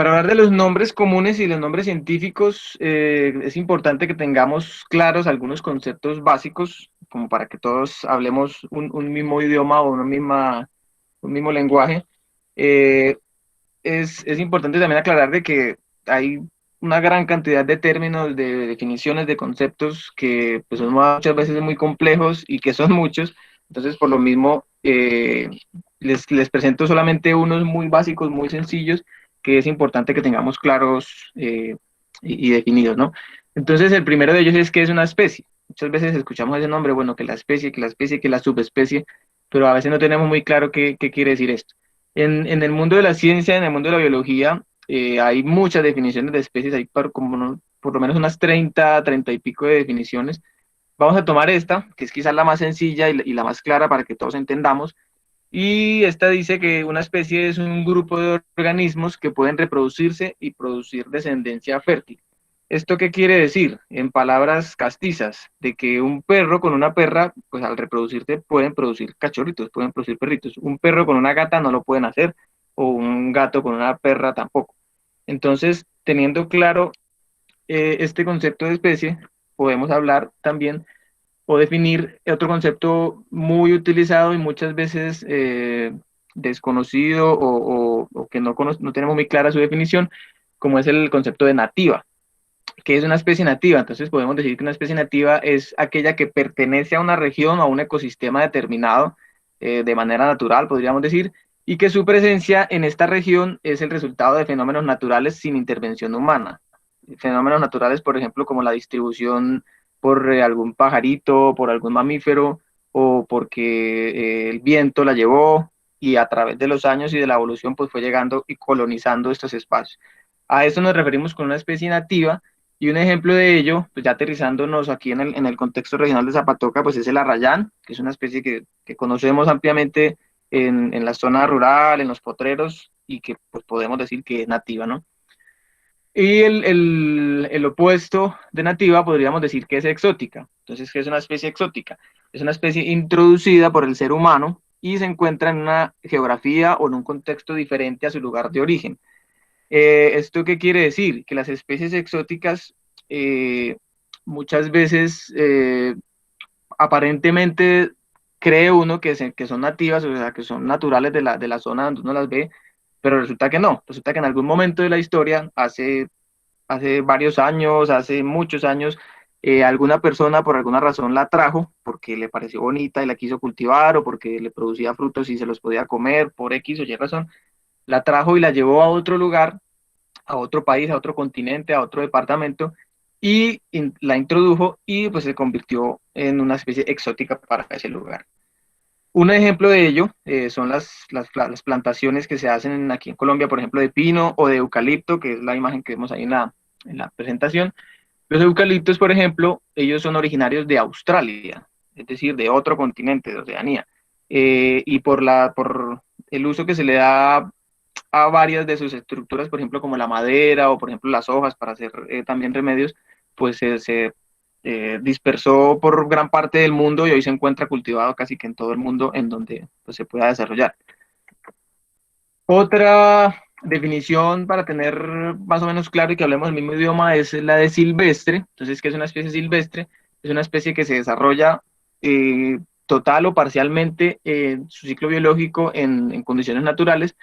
Para hablar de los nombres comunes y los nombres científicos, es importante que tengamos claros algunos conceptos básicos, como para que todos hablemos un mismo idioma o un mismo lenguaje. Eh, es importante también aclarar de que hay una gran cantidad de términos, de definiciones, de conceptos que pues, son muchas veces muy complejos y que son muchos. Entonces, por lo mismo, les presento solamente unos muy básicos, muy sencillos, que es importante que tengamos claros y definidos, ¿no? Entonces, el primero de ellos es que es una especie. Muchas veces escuchamos ese nombre, bueno, que la especie, que la especie, que la subespecie, pero a veces no tenemos muy claro qué quiere decir esto. En el mundo de la ciencia, en el mundo de la biología, hay muchas definiciones de especies, hay por lo menos unas 30 y pico de definiciones. Vamos a tomar esta, que es quizás la más sencilla y la más clara para que todos entendamos. Y esta dice que una especie es un grupo de organismos que pueden reproducirse y producir descendencia fértil. ¿Esto qué quiere decir? En palabras castizas, de que un perro con una perra, pues al reproducirse pueden producir cachorritos, pueden producir perritos. Un perro con una gata no lo pueden hacer, o un gato con una perra tampoco. Entonces, teniendo claro este concepto de especie, podemos hablar también o definir otro concepto muy utilizado y muchas veces desconocido o que no tenemos muy clara su definición, como es el concepto de nativa. ¿Qué es una especie nativa? Entonces podemos decir que una especie nativa es aquella que pertenece a una región o a un ecosistema determinado de manera natural, podríamos decir, y que su presencia en esta región es el resultado de fenómenos naturales sin intervención humana. Fenómenos naturales, por ejemplo, como la distribución por algún pajarito, por algún mamífero, o porque el viento la llevó y a través de los años y de la evolución pues fue llegando y colonizando estos espacios. A eso nos referimos con una especie nativa y un ejemplo de ello, pues ya aterrizándonos aquí en el contexto regional de Zapatoca, pues es el arrayán, que es una especie que conocemos ampliamente en la zona rural, en los potreros, y que pues podemos decir que es nativa, ¿no? Y el opuesto de nativa podríamos decir que es exótica. Entonces, ¿qué es una especie exótica? Es una especie introducida por el ser humano y se encuentra en una geografía o en un contexto diferente a su lugar de origen. ¿Esto qué quiere decir? Que las especies exóticas eh, muchas veces aparentemente cree uno que son nativas, o sea, que son naturales de la zona donde uno las ve, pero resulta que no. Resulta que en algún momento de la historia, hace varios años, hace muchos años, alguna persona por alguna razón la trajo porque le pareció bonita y la quiso cultivar o porque le producía frutos y se los podía comer por X o Y razón, la trajo y la llevó a otro lugar, a otro país, a otro continente, a otro departamento, y la introdujo y pues se convirtió en una especie exótica para ese lugar. Un ejemplo de ello son las plantaciones que se hacen aquí en Colombia, por ejemplo, de pino o de eucalipto, que es la imagen que vemos ahí en la presentación. Los eucaliptos, por ejemplo, ellos son originarios de Australia, es decir, de otro continente, de Oceanía. Y por el uso que se le da a varias de sus estructuras, por ejemplo, como la madera o, por ejemplo, las hojas para hacer también remedios, pues se dispersó por gran parte del mundo y hoy se encuentra cultivado casi que en todo el mundo en donde pues, se pueda desarrollar. Otra definición para tener más o menos claro y que hablemos el mismo idioma es la de silvestre. Entonces, ¿qué es una especie silvestre? Es una especie que se desarrolla total o parcialmente su ciclo biológico en condiciones naturales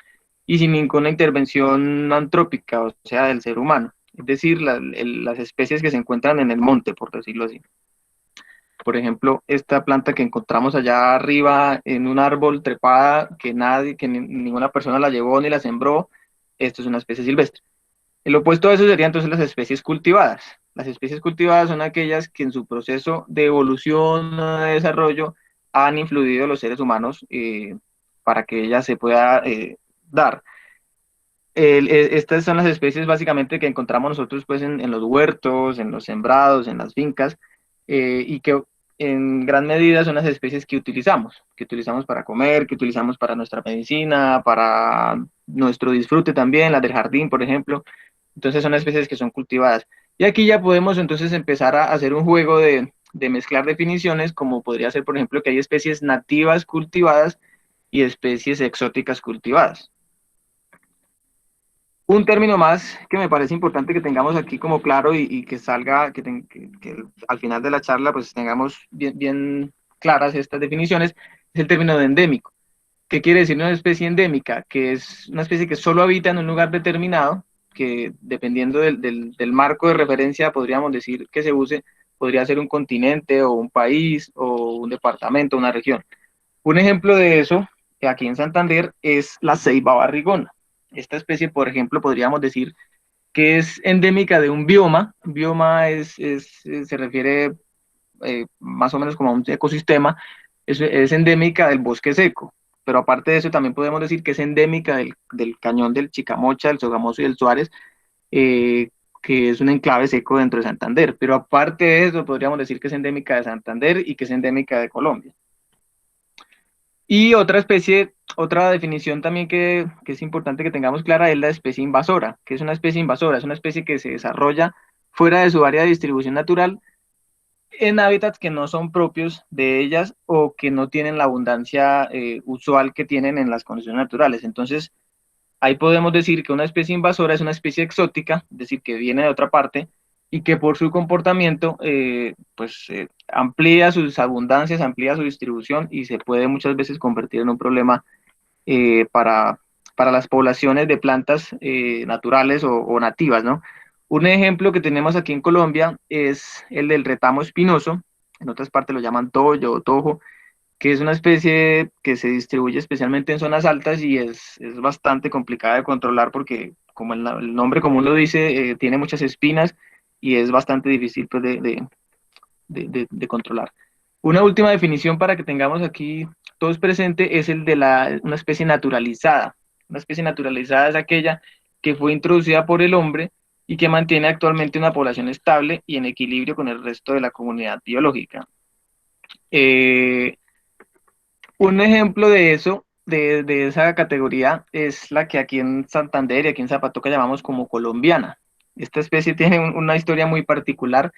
y sin ninguna intervención antrópica, o sea, del ser humano. Es decir, las especies que se encuentran en el monte, por decirlo así. Por ejemplo, esta planta que encontramos allá arriba en un árbol trepada que ninguna persona la llevó ni la sembró, esto es una especie silvestre. El opuesto a eso serían entonces las especies cultivadas. Las especies cultivadas son aquellas que en su proceso de evolución, de desarrollo, han influido los seres humanos para que ella se pueda dar. Estas son las especies básicamente que encontramos nosotros pues en los huertos, en los sembrados, en las fincas, y que en gran medida son las especies que utilizamos para comer, que utilizamos para nuestra medicina, para nuestro disfrute también, las del jardín, por ejemplo. Entonces son especies que son cultivadas. Y aquí ya podemos entonces empezar a hacer un juego de mezclar definiciones, como podría ser, por ejemplo, que hay especies nativas cultivadas y especies exóticas cultivadas. Un término más que me parece importante que tengamos aquí como claro y que salga, que al final de la charla pues tengamos bien claras estas definiciones, es el término de endémico. ¿Qué quiere decir una especie endémica? Que es una especie que solo habita en un lugar determinado, que dependiendo del marco de referencia, podríamos decir que se use, podría ser un continente o un país o un departamento, una región. Un ejemplo de eso, que aquí en Santander, es la ceiba barrigona. Esta especie, por ejemplo, podríamos decir que es endémica de un bioma. Bioma se refiere más o menos como a un ecosistema, es endémica del bosque seco. Pero aparte de eso, también podemos decir que es endémica del cañón del Chicamocha, del Sogamoso y del Suárez, eh, que es un enclave seco dentro de Santander. Pero aparte de eso, podríamos decir que es endémica de Santander y que es endémica de Colombia. Y otra especie, otra definición también que es importante que tengamos clara es la especie invasora. ¿Qué es una especie invasora? Es una especie que se desarrolla fuera de su área de distribución natural en hábitats que no son propios de ellas o que no tienen la abundancia usual que tienen en las condiciones naturales. Entonces, ahí podemos decir que una especie invasora es una especie exótica, es decir, que viene de otra parte y que por su comportamiento amplía sus abundancias, amplía su distribución y se puede muchas veces convertir en un problema eh, para, para las poblaciones de plantas naturales o nativas, ¿no? Un ejemplo que tenemos aquí en Colombia es el del retamo espinoso, en otras partes lo llaman toyo o tojo, que es una especie que se distribuye especialmente en zonas altas y es bastante complicada de controlar porque, como el nombre común lo dice, tiene muchas espinas y es bastante difícil pues, de controlar. Una última definición para que tengamos aquí todos presente es el de una especie naturalizada. Una especie naturalizada es aquella que fue introducida por el hombre y que mantiene actualmente una población estable y en equilibrio con el resto de la comunidad biológica. Eh, un ejemplo de eso, de esa categoría, es la que aquí en Santander y aquí en Zapatoca llamamos como colombiana. Esta especie tiene una historia muy particular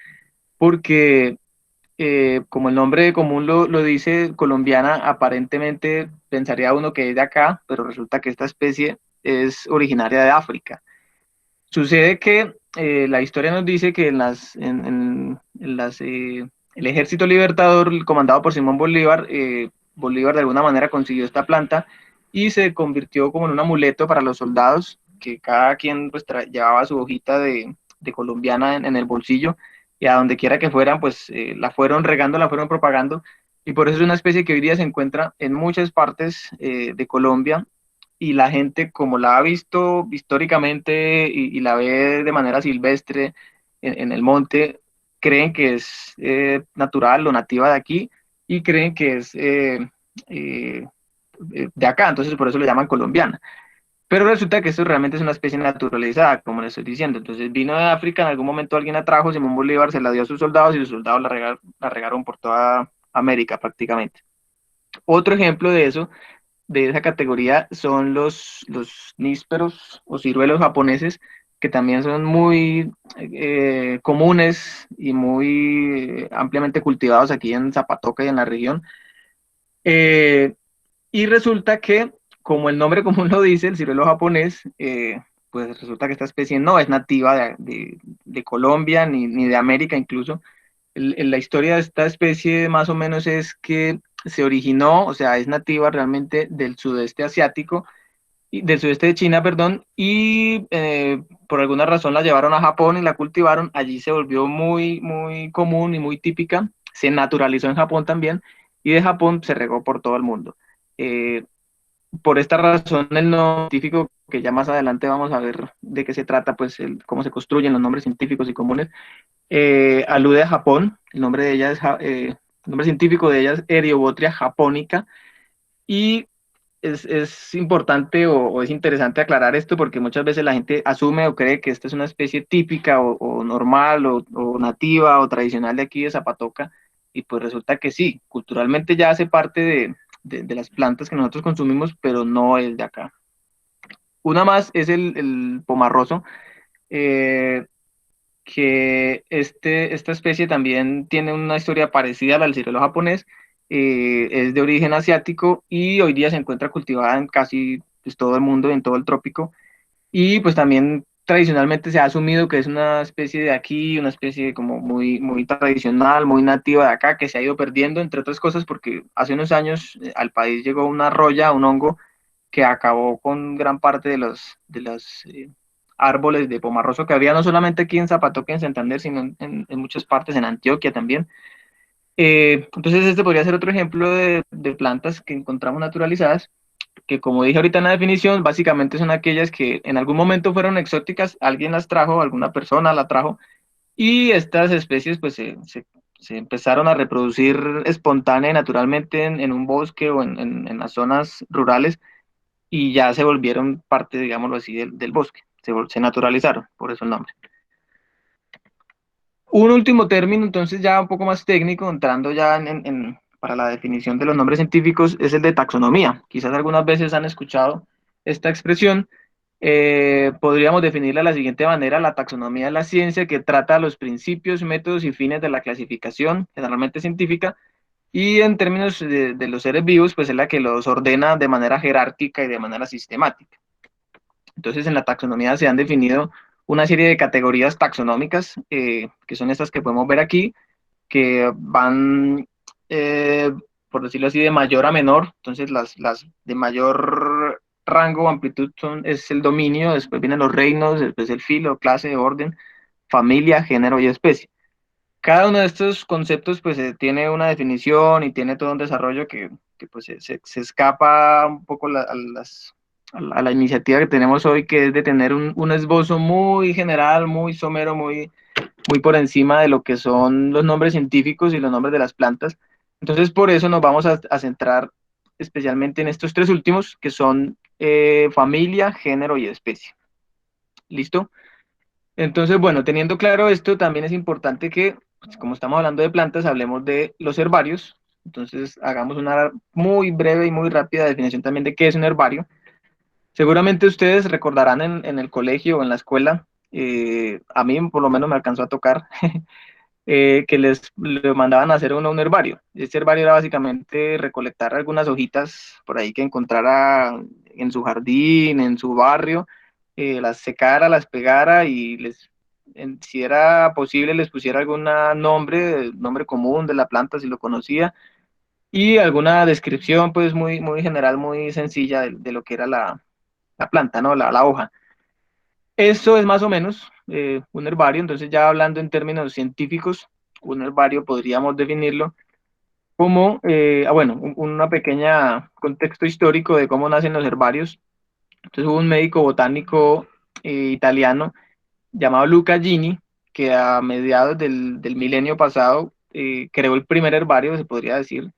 porque como el nombre común lo dice, colombiana, aparentemente pensaría uno que es de acá, pero resulta que esta especie es originaria de África. Sucede que la historia nos dice que el ejército libertador comandado por Simón Bolívar, Bolívar de alguna manera consiguió esta planta y se convirtió como en un amuleto para los soldados, que cada quien pues llevaba su hojita de colombiana en el bolsillo y a donde quiera que fueran, pues la fueron regando, la fueron propagando y por eso es una especie que hoy día se encuentra en muchas partes de Colombia y la gente como la ha visto históricamente y la ve de manera silvestre en el monte, creen que es natural o nativa de aquí y creen que es eh, de acá, entonces por eso le llaman colombiana. Pero resulta que esto realmente es una especie naturalizada, como le estoy diciendo. Entonces vino de África, en algún momento alguien la trajo, Simón Bolívar se la dio a sus soldados y sus soldados la regaron por toda América prácticamente. Otro ejemplo de eso de esa categoría son los nísperos o ciruelos japoneses, que también son muy comunes y muy ampliamente cultivados aquí en Zapatoca y en la región. Eh, y resulta que, como el nombre común lo dice, el ciruelo japonés, pues resulta que esta especie no es nativa de Colombia ni de América incluso. La historia de esta especie más o menos es que se originó, o sea, es nativa realmente del sudeste asiático, del sudeste de China, perdón, y por alguna razón la llevaron a Japón y la cultivaron. Allí se volvió muy común y muy típica. Se naturalizó en Japón también y de Japón se regó por todo el mundo. Eh, por esta razón, el nombre científico, que ya más adelante vamos a ver de qué se trata, pues cómo se construyen los nombres científicos y comunes, alude a Japón. El nombre de ella el nombre científico de ella es Eriobotria japonica y es importante o es interesante aclarar esto porque muchas veces la gente asume o cree que esta es una especie típica o normal o nativa o tradicional de aquí de Zapatoca y pues resulta que sí, culturalmente ya hace parte de las plantas que nosotros consumimos, pero no es de acá. Una más es el pomarroso, eh, que esta especie también tiene una historia parecida a la del ciruelo japonés, es de origen asiático y hoy día se encuentra cultivada en casi pues, todo el mundo, en todo el trópico. y pues también tradicionalmente se ha asumido que es una especie de aquí, una especie como muy, muy tradicional, muy nativa de acá, que se ha ido perdiendo, entre otras cosas, porque hace unos años al país llegó una roya, un hongo, que acabó con gran parte de los árboles de pomarroso que había no solamente aquí en Zapatoca, en Santander, sino en muchas partes, en Antioquia también. Entonces este podría ser otro ejemplo de plantas que encontramos naturalizadas que como dije ahorita en la definición, básicamente son aquellas que en algún momento fueron exóticas, alguien las trajo, alguna persona la trajo, y estas especies pues se empezaron a reproducir espontánea y naturalmente en un bosque o en las zonas rurales y ya se volvieron parte, digámoslo así, del bosque, se naturalizaron, por eso el nombre. Un último término, entonces ya un poco más técnico, entrando ya para la definición de los nombres científicos, es el de taxonomía. Quizás algunas veces han escuchado esta expresión. Podríamos definirla de la siguiente manera: la taxonomía es la ciencia que trata los principios, métodos y fines de la clasificación, generalmente científica, y en términos de los seres vivos, pues es la que los ordena de manera jerárquica y de manera sistemática. Entonces, en la taxonomía se han definido una serie de categorías taxonómicas, que son estas que podemos ver aquí, que van, eh, por decirlo así, de mayor a menor. Entonces, las de mayor rango o amplitud es el dominio, después vienen los reinos, después el filo, clase, orden, familia, género y especie. Cada uno de estos conceptos pues tiene una definición y tiene todo un desarrollo que pues se escapa un poco a la iniciativa que tenemos hoy, que es de tener un esbozo muy general, muy somero, muy por encima de lo que son los nombres científicos y los nombres de las plantas. Entonces, por eso nos vamos a centrar especialmente en estos tres últimos, que son familia, género y especie. ¿Listo? Entonces, bueno, teniendo claro esto, también es importante que, pues, como estamos hablando de plantas, hablemos de los herbarios. Entonces, hagamos una muy breve y muy rápida definición también de qué es un herbario. Seguramente ustedes recordarán en el colegio o en la escuela, a mí por lo menos me alcanzó a tocar, que le mandaban a hacer un herbario. Este herbario era básicamente recolectar algunas hojitas por ahí que encontrara en su jardín, en su barrio, las secara, las pegara y si era posible, les pusiera algún nombre común de la planta si lo conocía, y alguna descripción pues muy, muy general, muy sencilla de lo que era la planta, ¿no? La hoja. Eso es más o menos un herbario. Entonces ya hablando en términos científicos, un herbario podríamos definirlo como, bueno, una pequeña contexto histórico de cómo nacen los herbarios. Entonces hubo un médico botánico italiano llamado Luca Gini, que a mediados del milenio pasado creó el primer herbario, se podría decir.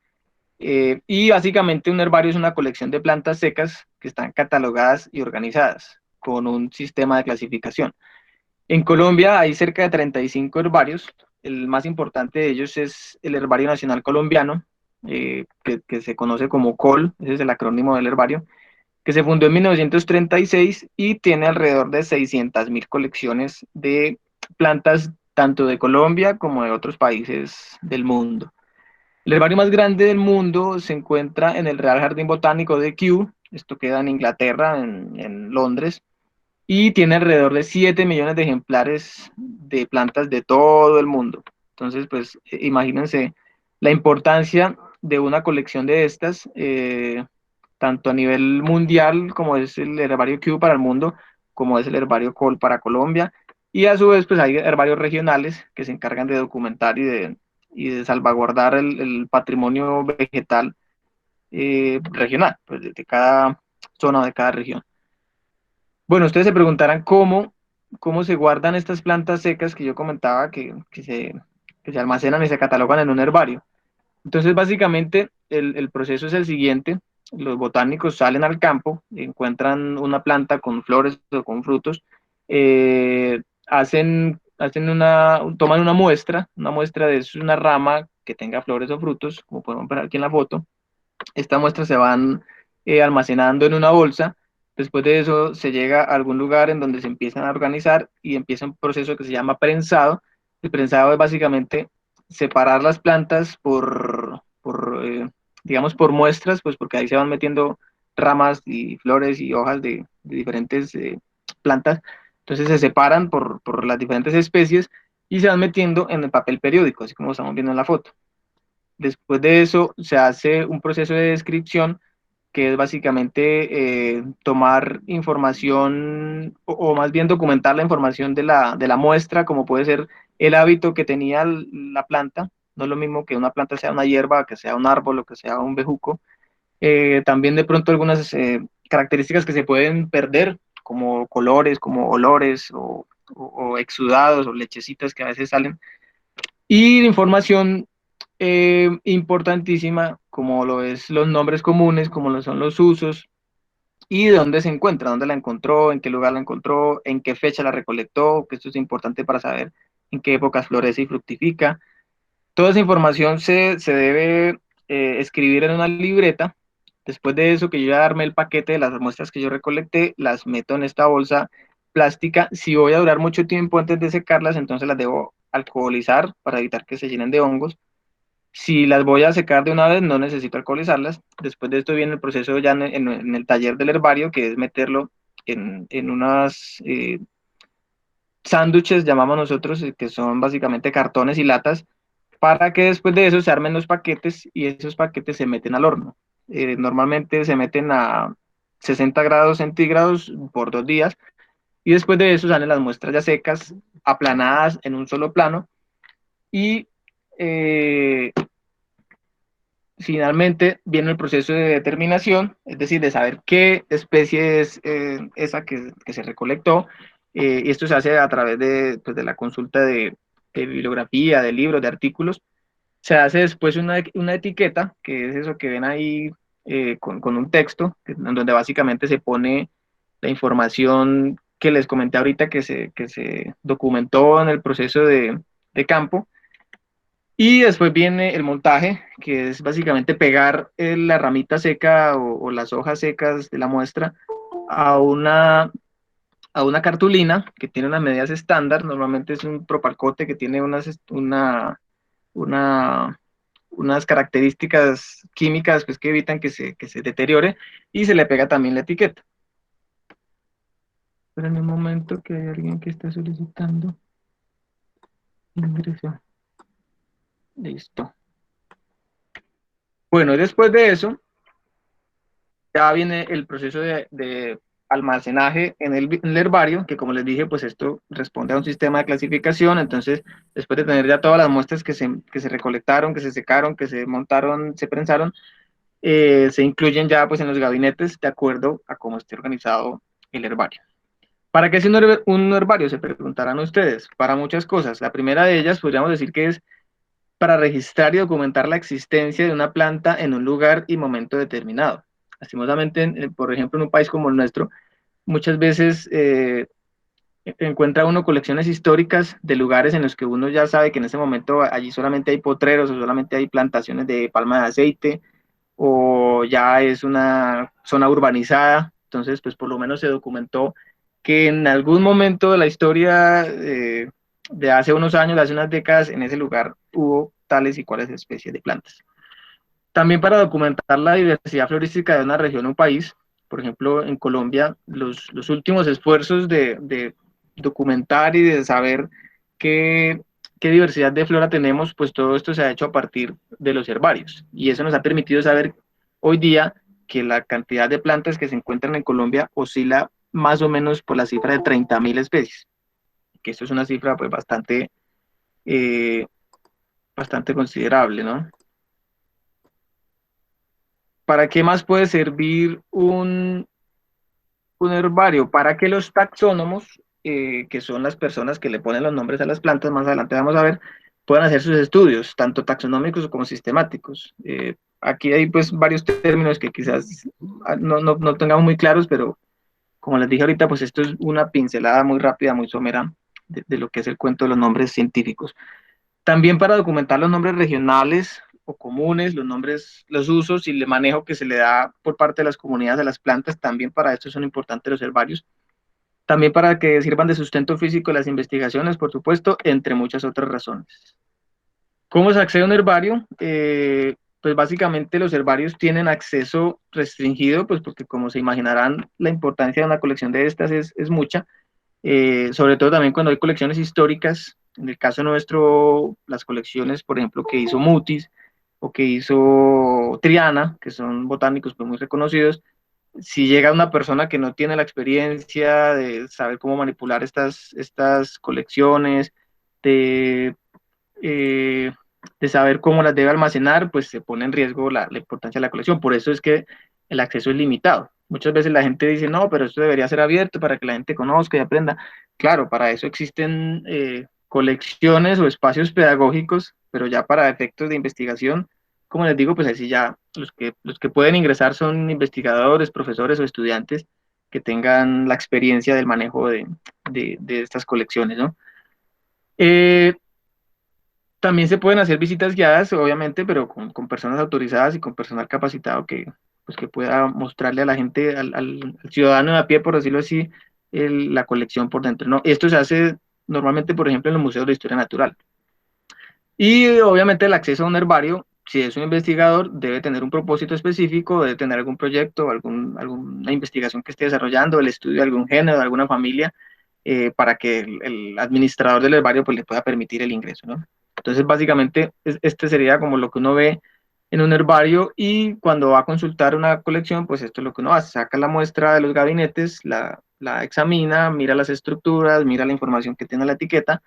Y básicamente un herbario es una colección de plantas secas que están catalogadas y organizadas con un sistema de clasificación. En Colombia hay cerca de 35 herbarios. El más importante de ellos es el Herbario Nacional Colombiano, que se conoce como COL, ese es el acrónimo del herbario, que se fundó en 1936 y tiene alrededor de 600.000 colecciones de plantas tanto de Colombia como de otros países del mundo. El herbario más grande del mundo se encuentra en el Real Jardín Botánico de Kew, esto queda en Inglaterra, en Londres, y tiene alrededor de 7 millones de ejemplares de plantas de todo el mundo. Entonces, pues imagínense la importancia de una colección de estas, tanto a nivel mundial, como es el herbario Q para el mundo, como es el herbario Col para Colombia, y a su vez, pues hay herbarios regionales que se encargan de documentar y de salvaguardar el patrimonio vegetal regional, pues de cada zona, de cada región. Bueno, ustedes se preguntarán cómo se guardan estas plantas secas que yo comentaba que se almacenan y se catalogan en un herbario. Entonces, básicamente, el proceso es el siguiente. Los botánicos salen al campo, encuentran una planta con flores o con frutos, toman una muestra de una rama que tenga flores o frutos, como podemos ver aquí en la foto. Estas muestras se van almacenando en una bolsa. Después de eso se llega a algún lugar en donde se empiezan a organizar y empieza un proceso que se llama prensado. El prensado es básicamente separar las plantas digamos, por muestras, pues porque ahí se van metiendo ramas y flores y hojas de diferentes plantas, entonces se separan por las diferentes especies y se van metiendo en el papel periódico, así como estamos viendo en la foto. Después de eso se hace un proceso de descripción que es básicamente tomar información o más bien documentar la información de la muestra, como puede ser el hábito que tenía la planta. No es lo mismo que una planta sea una hierba, que sea un árbol o que sea un bejuco. También de pronto algunas características que se pueden perder, como colores, como olores o exudados o lechecitas que a veces salen. Y información importantísima, como lo es los nombres comunes, como lo son los usos, y de dónde se encuentra, dónde la encontró, en qué lugar la encontró, en qué fecha la recolectó, que esto es importante para saber en qué épocas florece y fructifica. Toda esa información se debe escribir en una libreta. Después de eso, que yo ya armé el paquete de las muestras que yo recolecté, las meto en esta bolsa plástica. Si voy a durar mucho tiempo antes de secarlas, entonces las debo alcoholizar para evitar que se llenen de hongos. Si las voy a secar de una vez, no necesito alcoholizarlas. Después de esto viene el proceso ya en el taller del herbario, que es meterlo en unas sándwiches, llamamos nosotros, que son básicamente cartones y latas, para que después de eso se armen los paquetes y esos paquetes se meten al horno. Normalmente se meten a 60 grados centígrados por 2 días y después de eso salen las muestras ya secas, aplanadas en un solo plano y eh, finalmente viene el proceso de determinación, es decir, de saber qué especie es esa que se recolectó, y esto se hace a través de, pues, de la consulta de bibliografía, de libros, de artículos. Se hace después una etiqueta, que es eso que ven ahí con un texto, en donde básicamente se pone la información que les comenté ahorita que se documentó en el proceso de campo. Y después viene el montaje, que es básicamente pegar la ramita seca o las hojas secas de la muestra a a una cartulina que tiene unas medidas estándar. Normalmente es un propalcote que tiene una, unas características químicas pues, que evitan que se deteriore y se le pega también la etiqueta. Pero en el momento que hay alguien que está solicitando ingreso. Listo. Bueno, y después de eso, ya viene el proceso de almacenaje en el herbario, que como les dije, pues esto responde a un sistema de clasificación. Entonces, después de tener ya todas las muestras que se recolectaron, que se secaron, que se montaron, se prensaron, se incluyen ya pues en los gabinetes de acuerdo a cómo esté organizado el herbario. ¿Para qué es un herbario? Se preguntarán ustedes. Para muchas cosas. La primera de ellas podríamos decir que es para registrar y documentar la existencia de una planta en un lugar y momento determinado. Lastimosamente, por ejemplo, en un país como el nuestro, muchas veces encuentra uno colecciones históricas de lugares en los que uno ya sabe que en ese momento allí solamente hay potreros o solamente hay plantaciones de palma de aceite o ya es una zona urbanizada. Entonces, pues por lo menos se documentó que en algún momento de la historia de hace unos años, de hace unas décadas, en ese lugar hubo tales y cuales especies de plantas. También para documentar la diversidad florística de una región o un país, por ejemplo, en Colombia, los últimos esfuerzos de documentar y de saber qué, qué diversidad de flora tenemos, pues todo esto se ha hecho a partir de los herbarios. Y eso nos ha permitido saber hoy día que la cantidad de plantas que se encuentran en Colombia oscila más o menos por la cifra de 30.000 especies, que esto es una cifra pues eh, bastante considerable, ¿no? ¿Para qué más puede servir un herbario? Para que los taxónomos, que son las personas que le ponen los nombres a las plantas, más adelante vamos a ver, puedan hacer sus estudios, tanto taxonómicos como sistemáticos. Aquí hay pues varios términos que quizás no tengamos muy claros, pero como les dije ahorita, pues esto es una pincelada muy rápida, muy somera de lo que es el cuento de los nombres científicos. También para documentar los nombres regionales o comunes, los nombres, los usos y el manejo que se le da por parte de las comunidades de las plantas, también para esto son importantes los herbarios. También para que sirvan de sustento físico las investigaciones, por supuesto, entre muchas otras razones. ¿Cómo se accede a un herbario? pues básicamente los herbarios tienen acceso restringido, pues porque como se imaginarán, la importancia de una colección de estas es mucha, sobre todo también cuando hay colecciones históricas. En el caso nuestro, las colecciones, por ejemplo, que hizo Mutis o que hizo Triana, que son botánicos pues, muy reconocidos, si llega una persona que no tiene la experiencia de saber cómo manipular estas colecciones, de eh, de saber cómo las debe almacenar, pues se pone en riesgo la importancia de la colección. Por eso es que el acceso es limitado. Muchas veces la gente dice, no, pero esto debería ser abierto para que la gente conozca y aprenda. Claro, para eso existen colecciones o espacios pedagógicos, pero ya para efectos de investigación, como les digo, pues así ya los que pueden ingresar son investigadores, profesores o estudiantes que tengan la experiencia del manejo de estas colecciones, ¿no? Eh, También se pueden hacer visitas guiadas, obviamente, pero con personas autorizadas y con personal capacitado pues, que pueda mostrarle a la gente, al ciudadano de a pie, por decirlo así, la colección por dentro, ¿no? Esto se hace normalmente, por ejemplo, en los museos de historia natural. Y obviamente el acceso a un herbario, si es un investigador, debe tener un propósito específico, debe tener algún proyecto, alguna investigación que esté desarrollando, el estudio de algún género, de alguna familia, para que el administrador del herbario pues, le pueda permitir el ingreso, ¿no? Entonces, básicamente, este sería como lo que uno ve en un herbario y cuando va a consultar una colección, pues esto es lo que uno hace, saca la muestra de los gabinetes, la examina, mira las estructuras, mira la información que tiene la etiqueta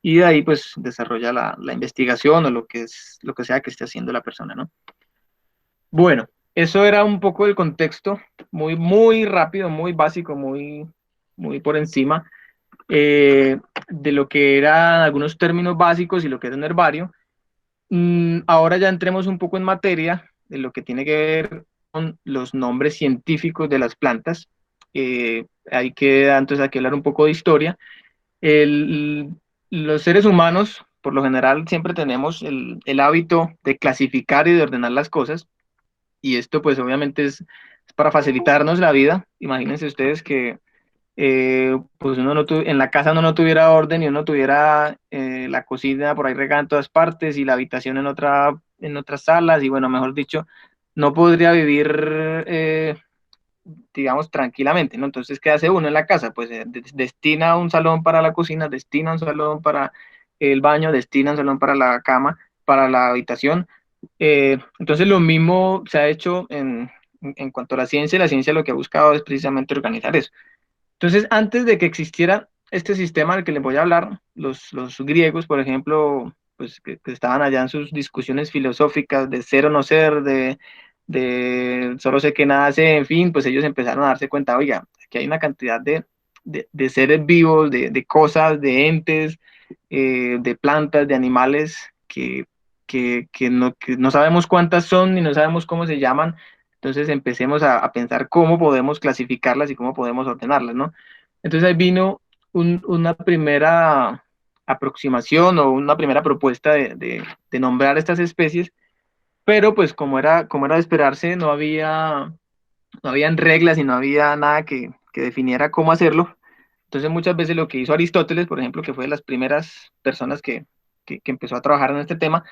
y de ahí pues desarrolla la investigación o lo que sea que esté haciendo la persona, ¿no? Bueno, eso era un poco el contexto, muy rápido, muy básico, muy por encima de lo que eran algunos términos básicos y lo que es un herbario. Ahora ya entremos un poco en materia de lo que tiene que ver con los nombres científicos de las plantas. Hay que entonces aquí hablar un poco de historia. El, los seres humanos, por lo general, siempre tenemos el hábito de clasificar y de ordenar las cosas, y esto pues obviamente es para facilitarnos la vida. Imagínense ustedes que pues uno no en la casa uno no tuviera orden y uno tuviera la cocina por ahí regada en todas partes y la habitación en otras salas y bueno, mejor dicho, no podría vivir, digamos, tranquilamente, ¿no? Entonces, ¿qué hace uno en la casa? Pues destina un salón para la cocina, destina un salón para el baño, destina un salón para la cama, para la habitación. Entonces, lo mismo se ha hecho en cuanto a la ciencia lo que ha buscado es precisamente organizar eso. Entonces, antes de que existiera este sistema del que les voy a hablar, los griegos, por ejemplo, pues que estaban allá en sus discusiones filosóficas de ser o no ser, de solo sé que nada sé, en fin, pues ellos empezaron a darse cuenta, oiga, aquí hay una cantidad de seres vivos, de cosas, de entes, de plantas, de animales que no sabemos cuántas son ni no sabemos cómo se llaman. Entonces empecemos a pensar cómo podemos clasificarlas y cómo podemos ordenarlas, ¿no? Entonces ahí vino una primera aproximación o una primera propuesta de nombrar estas especies, pero pues como era de esperarse, no habían reglas y no había nada que definiera cómo hacerlo. Entonces muchas veces lo que hizo Aristóteles, por ejemplo, que fue de las primeras personas que empezó a trabajar en este tema,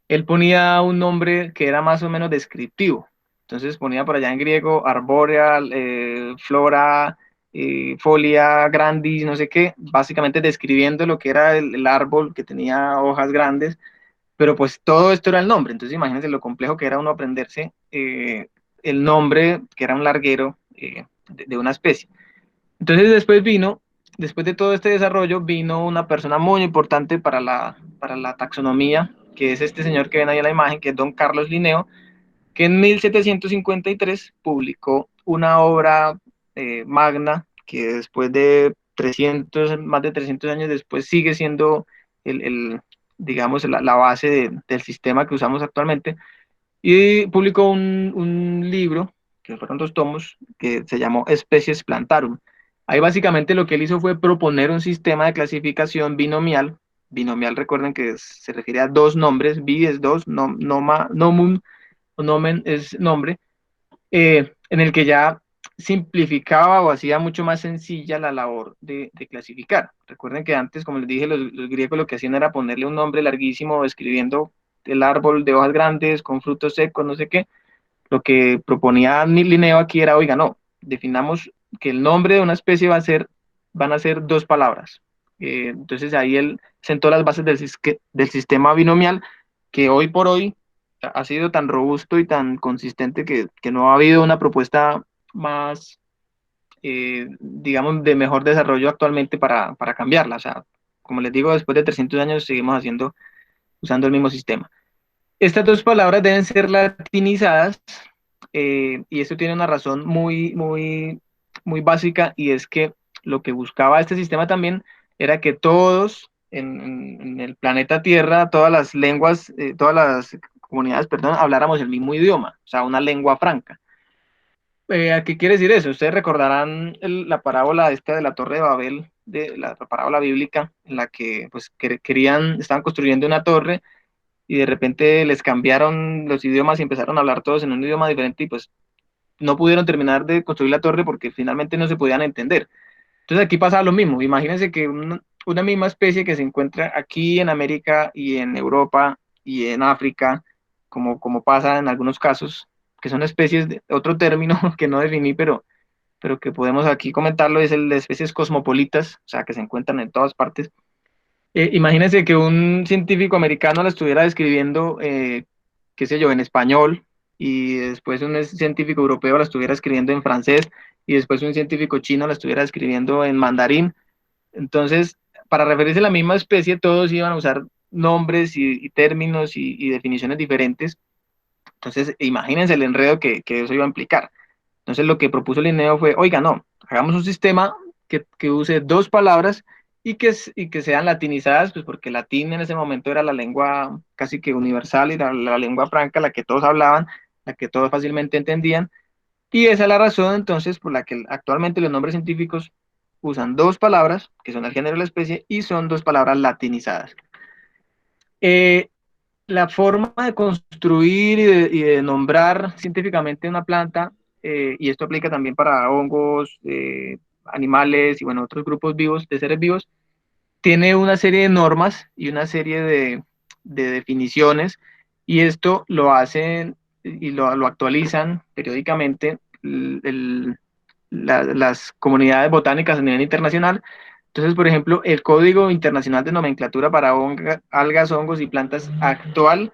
él ponía un nombre que era más o menos descriptivo. Entonces ponía por allá en griego arbórea, flora, folia, grandis, no sé qué, básicamente describiendo lo que era el árbol que tenía hojas grandes, pero pues todo esto era el nombre. Entonces imagínense lo complejo que era uno aprenderse el nombre, que era un larguero de una especie. Entonces después de todo este desarrollo, vino una persona muy importante para la taxonomía, que es este señor que ven ahí en la imagen, que es don Carlos Linneo, que en 1753 publicó una obra magna que después de 300, más de 300 años después sigue siendo digamos, la base del sistema que usamos actualmente, y publicó un libro, que fueron dos tomos, que se llamó Especies Plantarum. Ahí básicamente lo que él hizo fue proponer un sistema de clasificación binomial. Binomial, recuerden que se refiere a dos nombres, bi es dos, nomen es nombre, en el que ya simplificaba o hacía mucho más sencilla la labor de clasificar. Recuerden que antes, como les dije, los griegos lo que hacían era ponerle un nombre larguísimo escribiendo el árbol de hojas grandes con frutos secos, no sé qué. Lo que proponía Linneo aquí era, oiga, no, definamos que el nombre de una especie van a ser dos palabras. Entonces ahí él sentó las bases del sistema binomial que hoy por hoy ha sido tan robusto y tan consistente que no ha habido una propuesta más, digamos, de mejor desarrollo actualmente para cambiarla. O sea, como les digo, después de 300 años seguimos usando el mismo sistema. Estas dos palabras deben ser latinizadas, y esto tiene una razón muy básica, y es que lo que buscaba este sistema también era que todos en el planeta Tierra, todas las lenguas, todas las comunidades, perdón, habláramos el mismo idioma, o sea, una lengua franca. ¿A qué quiere decir eso? Ustedes recordarán la parábola esta de la Torre de Babel, de la parábola bíblica, en la que pues estaban construyendo una torre y de repente les cambiaron los idiomas y empezaron a hablar todos en un idioma diferente y pues no pudieron terminar de construir la torre porque finalmente no se podían entender. Entonces aquí pasa lo mismo. Imagínense que una misma especie que se encuentra aquí en América y en Europa y en África, como pasa en algunos casos, que son especies de otro término que no definí, pero que podemos aquí comentarlo, es el de especies cosmopolitas, o sea, que se encuentran en todas partes. Imagínense que un científico americano la estuviera describiendo, qué sé yo, en español, y después un científico europeo la estuviera escribiendo en francés, y después un científico chino la estuviera escribiendo en mandarín. Entonces, para referirse a la misma especie, todos iban a usar nombres y términos y definiciones diferentes. Entonces, imagínense el enredo que eso iba a implicar. Entonces lo que propuso Linneo fue, oiga, no, hagamos un sistema que use dos palabras y que sean latinizadas, pues porque el latín en ese momento era la lengua casi que universal y la lengua franca, la que todos hablaban, la que todos fácilmente entendían. Y esa es la razón entonces por la que actualmente los nombres científicos usan dos palabras, que son el género y la especie, y son dos palabras latinizadas. Eh, la forma de construir y de nombrar científicamente una planta, y esto aplica también para hongos, animales y bueno, otros grupos vivos, de seres vivos, tiene una serie de normas y una serie de definiciones, y esto lo hacen y lo actualizan periódicamente las comunidades botánicas a nivel internacional. Entonces, por ejemplo, el Código Internacional de Nomenclatura para Algas, Hongos y Plantas actual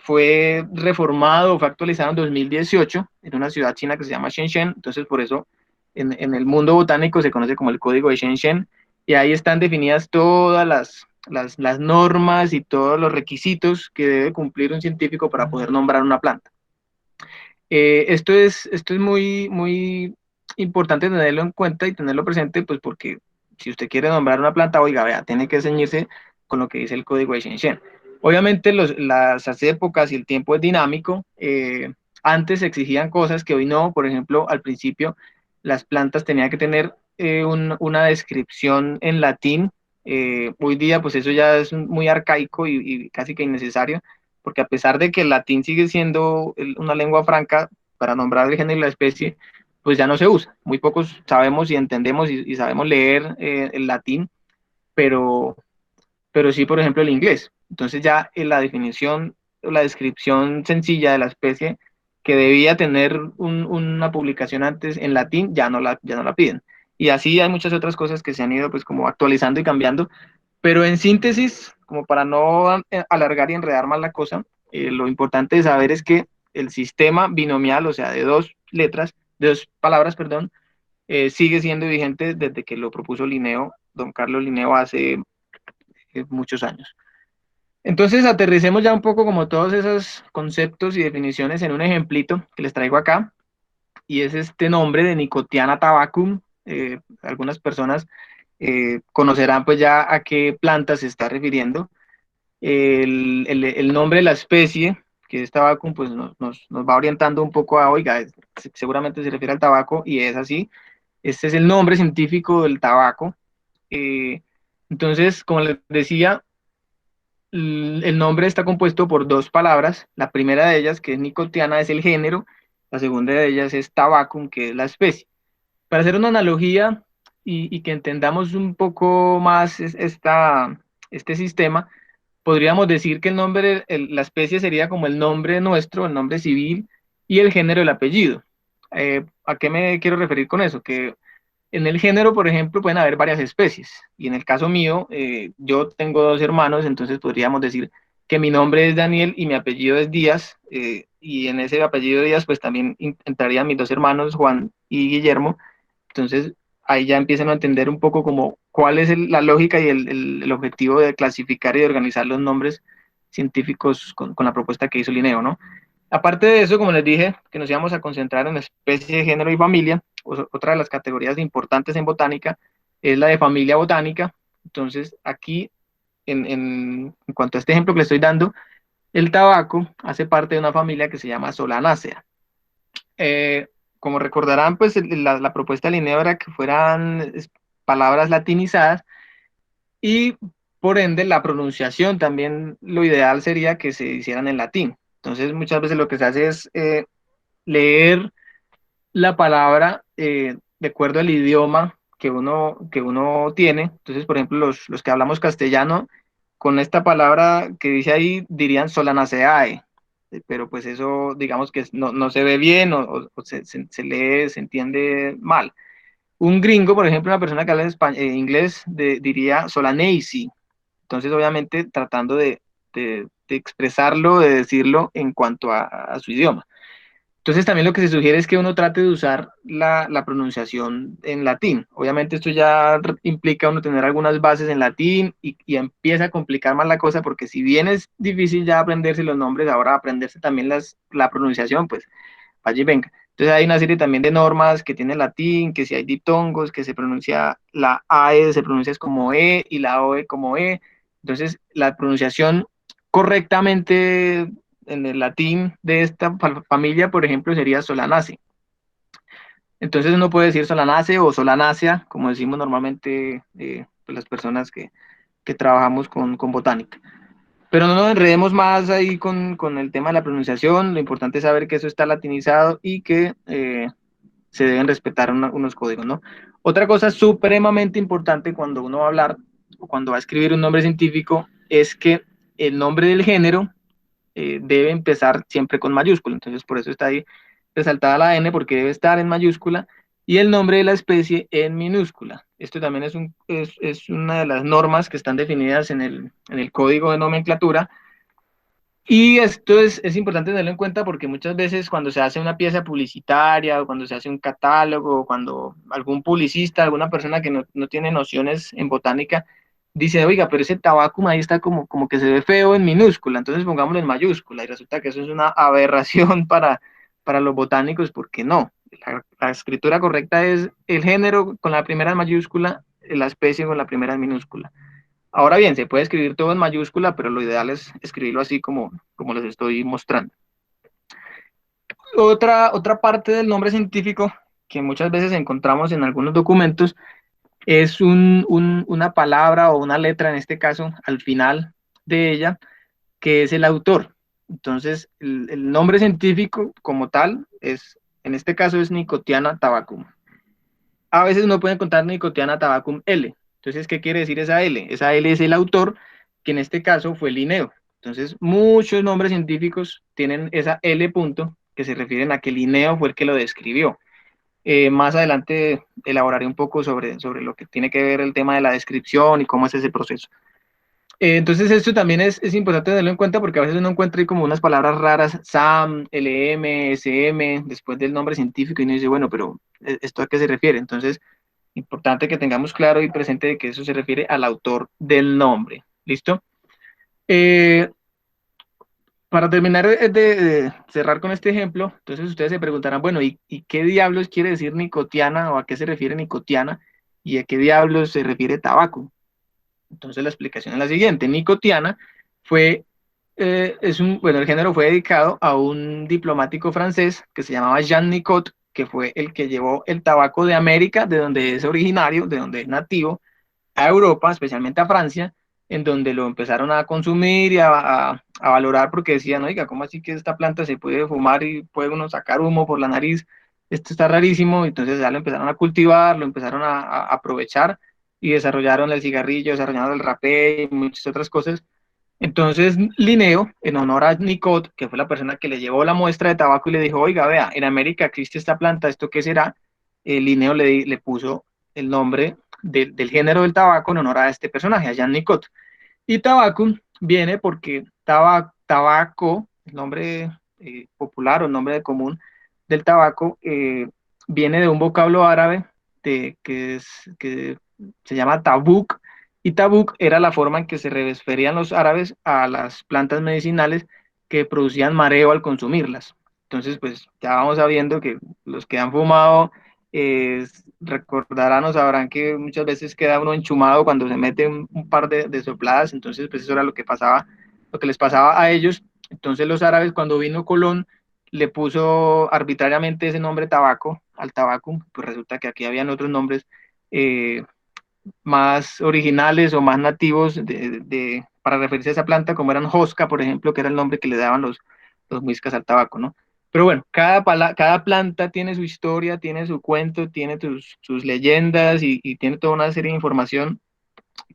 fue reformado, fue actualizado en 2018 en una ciudad china que se llama Shenzhen. Entonces por eso en el mundo botánico se conoce como el código de Shenzhen, y ahí están definidas todas las normas y todos los requisitos que debe cumplir un científico para poder nombrar una planta. Esto es muy importante tenerlo en cuenta y tenerlo presente, pues porque si usted quiere nombrar una planta, oiga, vea, tiene que ceñirse con lo que dice el código de Shenzhen. Obviamente las épocas y el tiempo es dinámico. Antes se exigían cosas que hoy no. Por ejemplo, al principio las plantas tenían que tener una descripción en latín. Hoy día pues eso ya es muy arcaico y casi que innecesario, porque a pesar de que el latín sigue siendo una lengua franca para nombrar el género y la especie, pues ya no se usa. Muy pocos sabemos y entendemos y sabemos leer el latín, pero, pero sí, por ejemplo, el inglés. Entonces ya en la definición, la descripción sencilla de la especie que debía tener una publicación antes en latín, ya no la piden. Y así hay muchas otras cosas que se han ido pues como actualizando y cambiando, pero en síntesis, como para no alargar y enredar más la cosa, lo importante de saber es que el sistema binomial, o sea, de dos letras, de dos palabras, perdón, sigue siendo vigente desde que lo propuso Linneo, don Carlos Linneo, hace muchos años. Entonces, aterricemos ya un poco como todos esos conceptos y definiciones en un ejemplito que les traigo acá, y es este nombre de Nicotiana tabacum. Algunas personas conocerán pues ya a qué planta se está refiriendo. El nombre de la especie, que es tabacum, pues nos va orientando un poco a, oiga, seguramente se refiere al tabaco, y es así. Este es el nombre científico del tabaco. Eh, entonces, como les decía, el nombre está compuesto por dos palabras. La primera de ellas, que es nicotiana, es el género. La segunda de ellas es tabacum, que es la especie. Para hacer una analogía y que entendamos un poco más este sistema, podríamos decir que el nombre, la especie sería como el nombre nuestro, el nombre civil, y el género, el apellido. ¿A qué me quiero referir con eso? Que en el género, por ejemplo, pueden haber varias especies. Y en el caso mío, yo tengo dos hermanos, entonces podríamos decir que mi nombre es Daniel y mi apellido es Díaz. Y en ese apellido Díaz, pues también entrarían mis dos hermanos, Juan y Guillermo. Entonces, ahí ya empiezan a entender un poco como cuál es la lógica y el objetivo de clasificar y de organizar los nombres científicos con la propuesta que hizo Linneo, ¿no? Aparte de eso, como les dije, que nos íbamos a concentrar en especie, género y familia, otra de las categorías importantes en botánica es la de familia botánica. Entonces, aquí, en cuanto a este ejemplo que le estoy dando, el tabaco hace parte de una familia que se llama Solanaceae. Eh, Como recordarán, pues la propuesta de Linneo era que fueran palabras latinizadas y por ende la pronunciación también lo ideal sería que se hicieran en latín. Entonces muchas veces lo que se hace es leer la palabra de acuerdo al idioma que uno tiene. Entonces, por ejemplo, los que hablamos castellano, con esta palabra que dice ahí, dirían solanaceae, pero pues eso, digamos que no se ve bien o se lee, se entiende mal. Un gringo, por ejemplo, una persona que habla inglés, diría Solanacey. Entonces, obviamente, tratando de expresarlo, de decirlo en cuanto a su idioma. Entonces también lo que se sugiere es que uno trate de usar la pronunciación en latín. Obviamente esto ya implica uno tener algunas bases en latín y empieza a complicar más la cosa porque si bien es difícil ya aprenderse los nombres, ahora aprenderse también la pronunciación, pues allí venga. Entonces hay una serie también de normas que tiene latín, que si hay diptongos, que se pronuncia la AE, se pronuncia es como E y la OE como E. Entonces la pronunciación correctamente en el latín de esta familia, por ejemplo, sería Solanace. Entonces uno puede decir Solanace o Solanacea, como decimos normalmente pues las personas que trabajamos con botánica. Pero no nos enredemos más ahí con el tema de la pronunciación. Lo importante es saber que eso está latinizado y que se deben respetar unos códigos, ¿no? Otra cosa supremamente importante cuando uno va a hablar o cuando va a escribir un nombre científico es que el nombre del género debe empezar siempre con mayúscula. Entonces, por eso está ahí resaltada la N, porque debe estar en mayúscula, y el nombre de la especie en minúscula. Esto también es una de las normas que están definidas en el código de nomenclatura. Y esto es importante tenerlo en cuenta porque muchas veces cuando se hace una pieza publicitaria o cuando se hace un catálogo, o cuando algún publicista, alguna persona que no tiene nociones en botánica, dice, oiga, pero ese tabaco ahí está como que se ve feo en minúscula, entonces pongámoslo en mayúscula. Y resulta que eso es una aberración para los botánicos porque no. La escritura correcta es el género con la primera mayúscula, la especie con la primera minúscula. Ahora bien, se puede escribir todo en mayúscula, pero lo ideal es escribirlo así como les estoy mostrando. Otra parte del nombre científico que muchas veces encontramos en algunos documentos es una palabra o una letra, en este caso, al final de ella, que es el autor. Entonces, el nombre científico como tal en este caso es Nicotiana tabacum. A veces uno puede encontrar Nicotiana tabacum L. Entonces, ¿qué quiere decir esa L? Esa L es el autor, que en este caso fue Linneo. Entonces, muchos nombres científicos tienen esa L punto, que se refieren a que Linneo fue el que lo describió. Más adelante elaboraré un poco sobre lo que tiene que ver el tema de la descripción y cómo es ese proceso. Entonces esto también es importante tenerlo en cuenta porque a veces uno encuentra ahí como unas palabras raras, SAM, LM, SM, después del nombre científico y uno dice, bueno, pero ¿esto a qué se refiere? Entonces, importante que tengamos claro y presente de que eso se refiere al autor del nombre. ¿Listo? Eh, para terminar de cerrar con este ejemplo, entonces ustedes se preguntarán, bueno, ¿y qué diablos quiere decir nicotiana o a qué se refiere nicotiana y a qué diablos se refiere tabaco? Entonces la explicación es la siguiente. Nicotiana fue, bueno, el género fue dedicado a un diplomático francés que se llamaba Jean Nicot, que fue el que llevó el tabaco de América, de donde es originario, de donde es nativo, a Europa, especialmente a Francia, en donde lo empezaron a consumir y a valorar porque decían, oiga, ¿cómo así que esta planta se puede fumar y puede uno sacar humo por la nariz? Esto está rarísimo. Entonces ya lo empezaron a cultivar, lo empezaron a aprovechar y desarrollaron el cigarrillo, desarrollaron el rapé y muchas otras cosas. Entonces Linneo, en honor a Nicot, que fue la persona que le llevó la muestra de tabaco y le dijo, oiga, vea, en América existe esta planta, ¿esto qué será? Linneo le puso el nombre del género del tabaco en honor a este personaje, a Jean Nicot. Y tabaco viene porque tabaco, el nombre popular o el nombre común del tabaco, viene de un vocablo árabe que se llama tabuk, y tabuk era la forma en que se referían los árabes a las plantas medicinales que producían mareo al consumirlas. Entonces, pues ya vamos sabiendo que los que han fumado recordarán o sabrán que muchas veces queda uno enchumado cuando se mete un par de sopladas. Entonces pues eso era lo que pasaba, lo que les pasaba a ellos. Entonces los árabes, cuando vino Colón, le puso arbitrariamente ese nombre tabaco al tabaco. Pues resulta que aquí habían otros nombres eh, más originales o más nativos para referirse a esa planta, como eran Hosca, por ejemplo, que era el nombre que le daban los muiscas al tabaco, ¿no? Pero bueno, cada planta tiene su historia, tiene su cuento, tiene sus leyendas y tiene toda una serie de información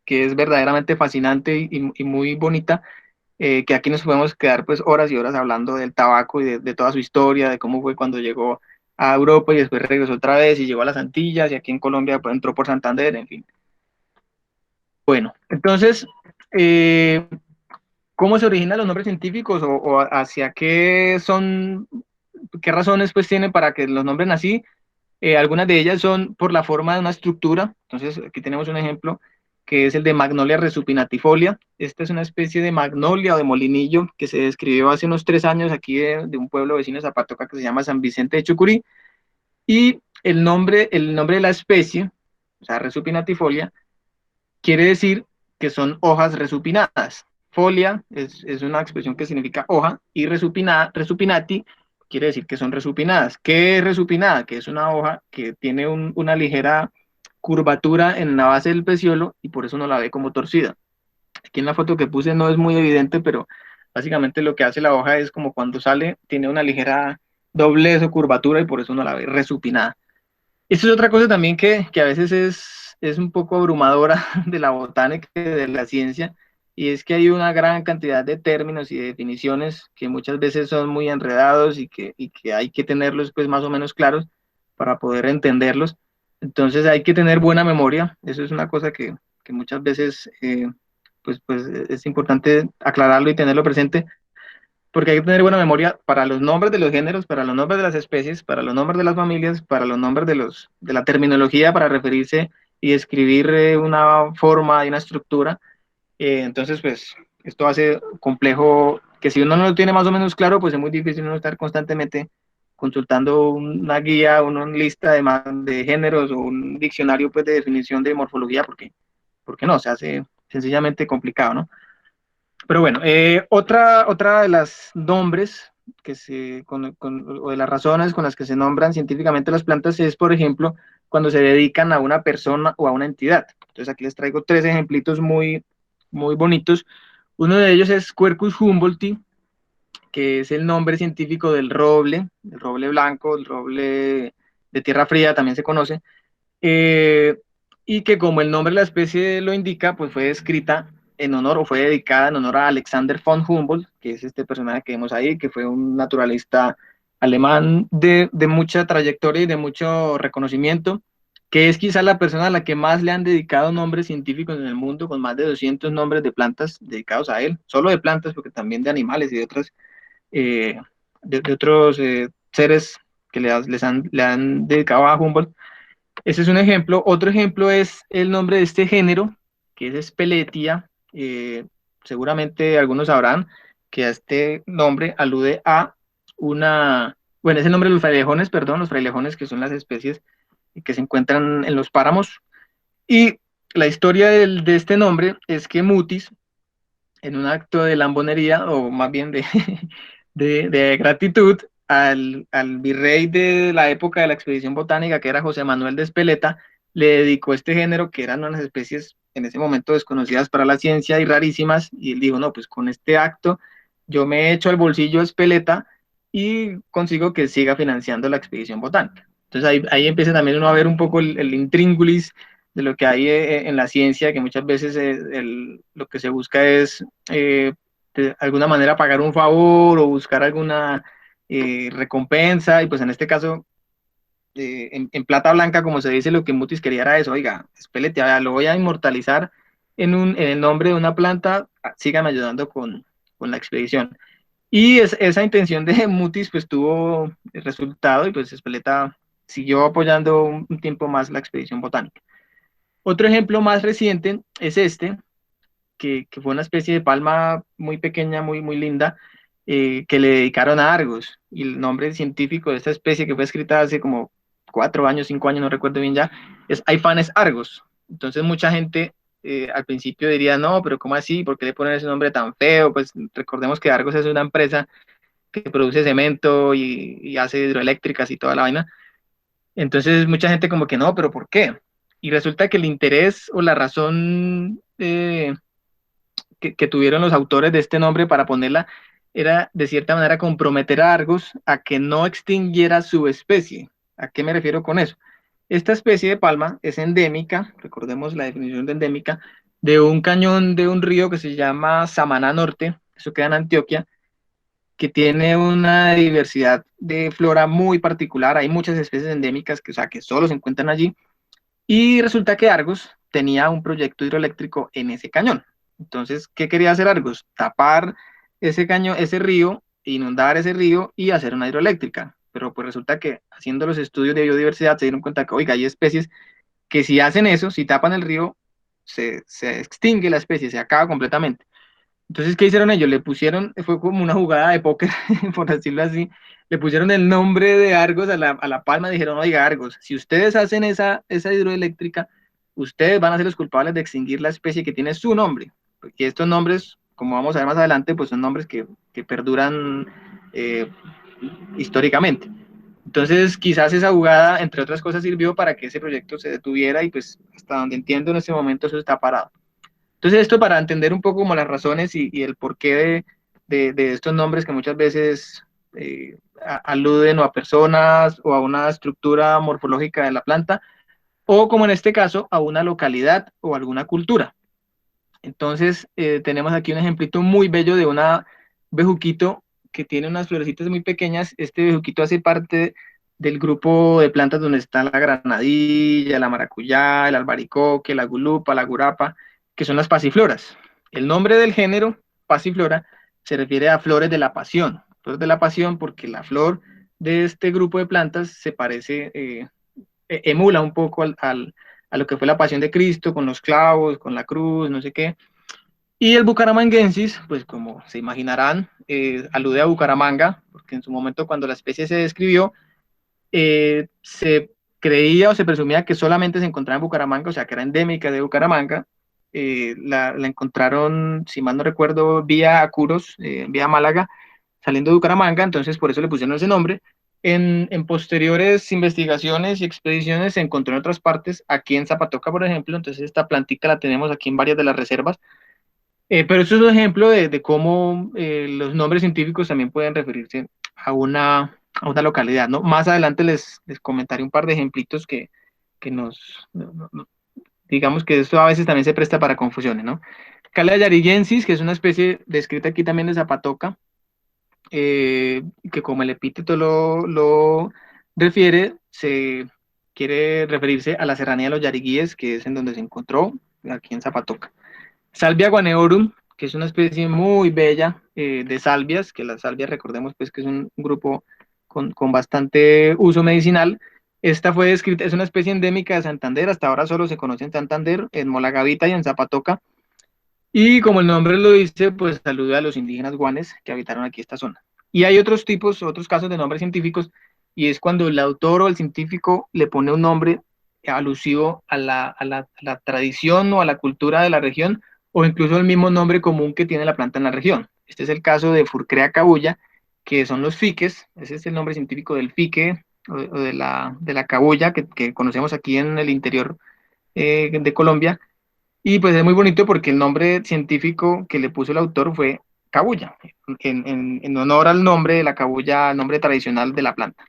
que es verdaderamente fascinante y muy bonita, que aquí nos podemos quedar pues horas y horas hablando del tabaco y de toda su historia, de cómo fue cuando llegó a Europa y después regresó otra vez y llegó a las Antillas y aquí en Colombia pues, entró por Santander, en fin. Bueno, entonces, eh, ¿cómo se originan los nombres científicos o hacia qué son, qué razones pues tienen para que los nombren así? Algunas de ellas son por la forma de una estructura. Entonces, aquí tenemos un ejemplo que es el de Magnolia resupinatifolia. Esta es una especie de magnolia o de molinillo que se describió hace unos 3 años aquí de un pueblo vecino de Zapatoca que se llama San Vicente de Chucurí. Y el nombre de la especie, o sea, resupinatifolia, quiere decir que son hojas resupinadas. Folia es una expresión que significa hoja y resupinati quiere decir que son resupinadas. ¿Qué es resupinada? Que es una hoja que tiene una ligera curvatura en la base del peciolo y por eso no la ve como torcida. Aquí en la foto que puse no es muy evidente, pero básicamente lo que hace la hoja es como cuando sale, tiene una ligera doblez o curvatura y por eso no la ve resupinada. Esto es otra cosa también que a veces es un poco abrumadora de la botánica y de la ciencia, y es que hay una gran cantidad de términos y de definiciones que muchas veces son muy enredados y que hay que tenerlos pues más o menos claros para poder entenderlos. Entonces hay que tener buena memoria, eso es una cosa que muchas veces pues es importante aclararlo y tenerlo presente porque hay que tener buena memoria para los nombres de los géneros, para los nombres de las especies, para los nombres de las familias, para los nombres de la terminología para referirse y escribir una forma y una estructura. Entonces, pues, esto hace complejo que si uno no lo tiene más o menos claro, pues es muy difícil uno estar constantemente consultando una guía, una lista de géneros o un diccionario pues, de definición de morfología, porque no, se hace sencillamente complicado, ¿no? Pero bueno, otra de las nombres o de las razones con las que se nombran científicamente las plantas es, por ejemplo, cuando se dedican a una persona o a una entidad. Entonces aquí les traigo tres ejemplitos muy bonitos. Uno de ellos es Quercus humboldti, que es el nombre científico del roble, el roble blanco, el roble de tierra fría también se conoce, eh, y que como el nombre de la especie lo indica, pues fue escrita en honor o fue dedicada en honor a Alexander von Humboldt, que es este personaje que vemos ahí, que fue un naturalista alemán de mucha trayectoria y de mucho reconocimiento, que es quizá la persona a la que más le han dedicado nombres científicos en el mundo, con más de 200 nombres de plantas dedicados a él, solo de plantas, porque también de animales y de otras eh, de otros seres que le han dedicado a Humboldt. Ese es un ejemplo. Otro ejemplo es el nombre de este género, que es Speletia. Seguramente algunos sabrán que a este nombre alude a bueno, es el nombre de los frailejones, perdón, los frailejones que son las especies que se encuentran en los páramos. Y la historia de este nombre es que Mutis, en un acto de lambonería, o más bien de gratitud, al virrey de la época de la expedición botánica, que era José Manuel de Espeleta, le dedicó este género, que eran unas especies en ese momento desconocidas para la ciencia y rarísimas, y él dijo, no, pues con este acto yo me echo al bolsillo de Espeleta y consigo que siga financiando la expedición botánica. Entonces ahí empieza también uno a ver un poco el intríngulis lo que hay en la ciencia, que muchas veces lo que se busca es de alguna manera pagar un favor o buscar alguna recompensa, y pues en este caso, en plata blanca, como se dice, lo que Mutis quería era eso: oiga, espélete, vea, lo voy a inmortalizar en el nombre de una planta, síganme ayudando con la expedición. Y esa intención de Mutis pues tuvo resultado, y pues Espeleta siguió apoyando un tiempo más la expedición botánica. Otro ejemplo más reciente es este, que fue una especie de palma muy pequeña, muy linda, que le dedicaron a Argos. Y el nombre científico de esta especie, que fue escrita hace como 4 años, 5 años, no recuerdo bien ya, es Aifanes argos. Entonces mucha gente al principio diría, no, pero ¿cómo así? ¿Por qué le ponen ese nombre tan feo? Pues recordemos que Argos es una empresa que produce cemento y hace hidroeléctricas y toda la vaina. Entonces mucha gente como que no, pero ¿por qué? Y resulta que el interés o la razón que tuvieron los autores de este nombre para ponerla era de cierta manera comprometer a Argos a que no extinguiera su especie. ¿A qué me refiero con eso? Esta especie de palma es endémica, recordemos la definición de endémica, de un cañón de un río que se llama Samaná Norte, eso queda en Antioquia, que tiene una diversidad de flora muy particular. Hay muchas especies endémicas que, o sea, que solo se encuentran allí. Y resulta que Argos tenía un proyecto hidroeléctrico en ese cañón. Entonces, ¿qué quería hacer Argos? Tapar ese cañón, ese río, inundar ese río y hacer una hidroeléctrica. Pero pues resulta que haciendo los estudios de biodiversidad se dieron cuenta que, oiga, hay especies que si hacen eso, si tapan el río, se extingue la especie, se acaba completamente. Entonces, ¿qué hicieron ellos? Le pusieron, fue como una jugada de póker, por decirlo así, le pusieron el nombre de Argos a la palma y dijeron, oiga, Argos, si ustedes hacen esa hidroeléctrica, ustedes van a ser los culpables de extinguir la especie que tiene su nombre. Porque estos nombres, como vamos a ver más adelante, pues son nombres que perduran eh, históricamente. Entonces, quizás esa jugada, entre otras cosas, sirvió para que ese proyecto se detuviera, y pues hasta donde entiendo en este momento eso está parado. Entonces, esto para entender un poco como las razones y el porqué de estos nombres que muchas veces aluden o a personas o a una estructura morfológica de la planta, o como en este caso, a una localidad o alguna cultura. Entonces, tenemos aquí un ejemplito muy bello de una bejuquito que tiene unas florecitas muy pequeñas. Este bejuquito hace parte del grupo de plantas donde está la granadilla, la maracuyá, el albaricoque, la gulupa, la gurapa, que son las pasifloras. El nombre del género, pasiflora, se refiere a flores de la pasión. Flores de la pasión porque la flor de este grupo de plantas se parece, emula un poco a lo que fue la pasión de Cristo, con los clavos, con la cruz, no sé qué. Y el bucaramanguensis, pues como se imaginarán, alude a Bucaramanga, porque en su momento cuando la especie se describió, se creía o se presumía que solamente se encontraba en Bucaramanga, o sea, que era endémica de Bucaramanga. La encontraron, si mal no recuerdo, vía Acuros, vía Málaga, saliendo de Bucaramanga, entonces por eso le pusieron ese nombre. En posteriores investigaciones y expediciones se encontró en otras partes, aquí en Zapatoca, por ejemplo. Entonces esta plantica la tenemos aquí en varias de las reservas. Pero eso es un ejemplo de cómo los nombres científicos también pueden referirse a una localidad, ¿no? Más adelante les comentaré un par de ejemplitos que digamos que esto a veces también se presta para confusiones, ¿no? Calea yarigensis, que es una especie descrita aquí también de Zapatoca, que como el epíteto lo refiere, se quiere referirse a la serranía de los Yariguíes, que es en donde se encontró, aquí en Zapatoca. Salvia guaneorum, que es una especie muy bella de salvias, que las salvias, recordemos pues que es un grupo con bastante uso medicinal. Esta fue descrita, es una especie endémica de Santander, hasta ahora solo se conoce en Santander, en Molagavita y en Zapatoca, y como el nombre lo dice, pues saluda a los indígenas guanes que habitaron aquí esta zona. Y hay otros tipos, otros casos de nombres científicos, y es cuando el autor o el científico le pone un nombre alusivo a la tradición o a la cultura de la región, o incluso el mismo nombre común que tiene la planta en la región. Este es el caso de Furcrea cabuya, que son los fiques. Ese es el nombre científico del fique o de la cabuya que conocemos aquí en el interior de Colombia. Y pues es muy bonito porque el nombre científico que le puso el autor fue cabuya, en honor al nombre de la cabuya, el nombre tradicional de la planta.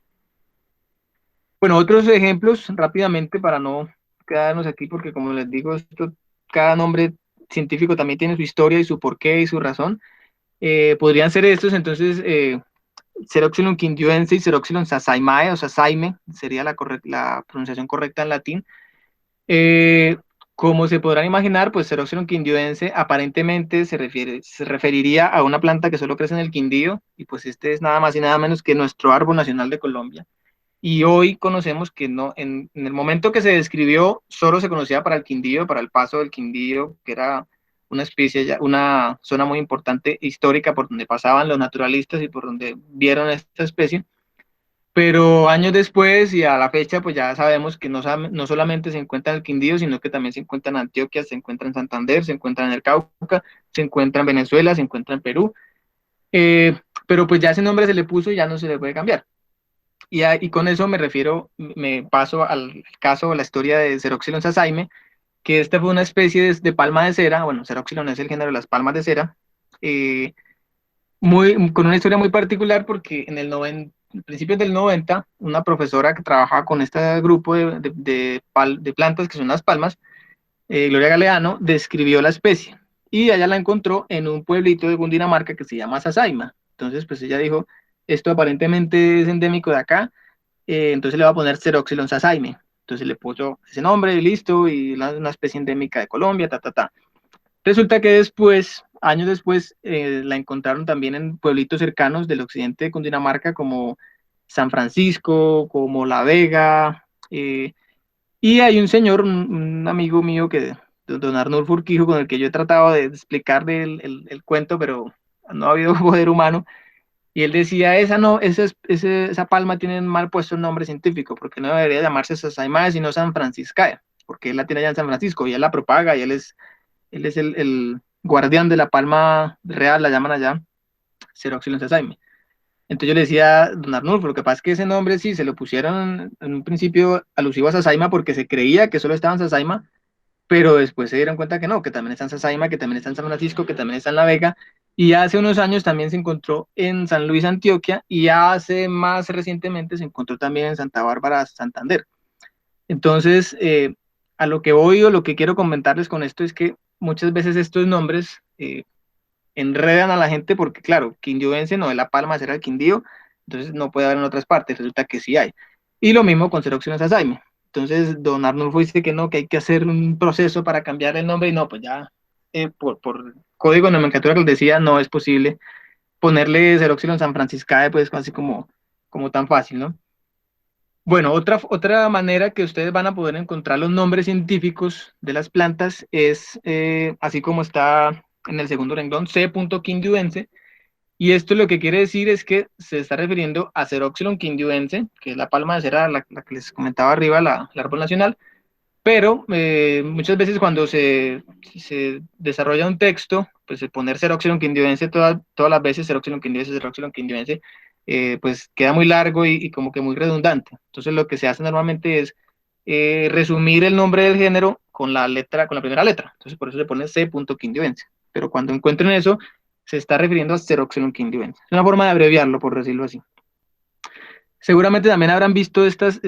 Bueno, otros ejemplos rápidamente para no quedarnos aquí porque, como les digo, esto, cada nombre científico también tiene su historia y su porqué y su razón. Podrían ser estos, entonces, Ceroxylon quindiuense y Ceroxylon sasaimae o sasaime, sería la pronunciación correcta en latín. Eh, Como se podrán imaginar, pues Ceroxylon quindiuense aparentemente se referiría a una planta que solo crece en el Quindío, y pues este es nada más y nada menos que nuestro árbol nacional de Colombia. Y hoy conocemos que no, en el momento que se describió, solo se conocía para el Quindío, para el paso del Quindío, que era una especie, una zona muy importante histórica por donde pasaban los naturalistas y por donde vieron esta especie. Pero años después y a la fecha, pues ya sabemos que no solamente se encuentra en el Quindío, sino que también se encuentra en Antioquia, se encuentra en Santander, se encuentra en el Cauca, se encuentra en Venezuela, se encuentra en Perú. Eh, pero pues ya ese nombre se le puso y ya no se le puede cambiar. Y con eso me refiero, me paso al caso, a la historia de Ceroxylon sasaime, que esta fue una especie de palma de cera. Bueno, Ceroxylon es el género de las palmas de cera, eh, con una historia muy particular porque en principios del 90, una profesora que trabajaba con este grupo de plantas que son las palmas, Gloria Galeano, describió la especie y ella la encontró en un pueblito de Cundinamarca que se llama Sasaima. Entonces, pues ella dijo, esto aparentemente es endémico de acá, entonces le va a poner Ceroxylon sasaime. Entonces le puso ese nombre y listo, y una especie endémica de Colombia, ta, ta, ta. Resulta que después, años después, la encontraron también en pueblitos cercanos del occidente de Cundinamarca, como San Francisco, como La Vega, y hay un señor, un amigo mío, don Arnulfo Urquijo, con el que yo he tratado de explicar el cuento, pero no ha habido poder humano. Y él decía, esa no, esa palma tiene mal puesto el nombre científico, porque no debería llamarse Sasaimada, sino San Franciscae, porque él la tiene allá en San Francisco y él la propaga y él es el guardián de la palma real, la llaman allá, Ceroxylon sasaime. Entonces yo le decía a don Arnulfo, lo que pasa es que ese nombre sí se lo pusieron en un principio alusivo a Sasaima porque se creía que solo estaba en Sasaima, pero después se dieron cuenta que no, que también está en Sasaima, que también está en San Francisco, que también está en La Vega, y hace unos años también se encontró en San Luis, Antioquia, y hace más recientemente se encontró también en Santa Bárbara, Santander. Entonces, a lo que voy o lo que quiero comentarles con esto es que muchas veces estos nombres enredan a la gente porque, claro, quindioense no es la palma, será el Quindío, entonces no puede haber en otras partes, resulta que sí hay. Y lo mismo con Xerox Sasaime. Entonces, don Arnulfo dice que no, que hay que hacer un proceso para cambiar el nombre y no, pues ya por código de nomenclatura que les decía, no es posible ponerle Xeroxilon San Franciscae, pues así como tan fácil, ¿no? Bueno, otra manera que ustedes van a poder encontrar los nombres científicos de las plantas es, así como está en el segundo renglón, C. quindiuense, y esto lo que quiere decir es que se está refiriendo a Ceroxylon quindiuense, que es la palma de cera, la que les comentaba arriba, el árbol nacional, pero muchas veces cuando se desarrolla un texto, pues el poner Xeroxilon quindiuense todas las veces, Xeroxilon quindiuense, pues queda muy largo y como que muy redundante. Entonces lo que se hace normalmente es resumir el nombre del género con la letra, con la primera letra. Entonces por eso se pone C. quindiuense. Pero cuando encuentren eso, se está refiriendo a Xeroxilon quindiuense. Es una forma de abreviarlo, por decirlo así. Seguramente también habrán visto estas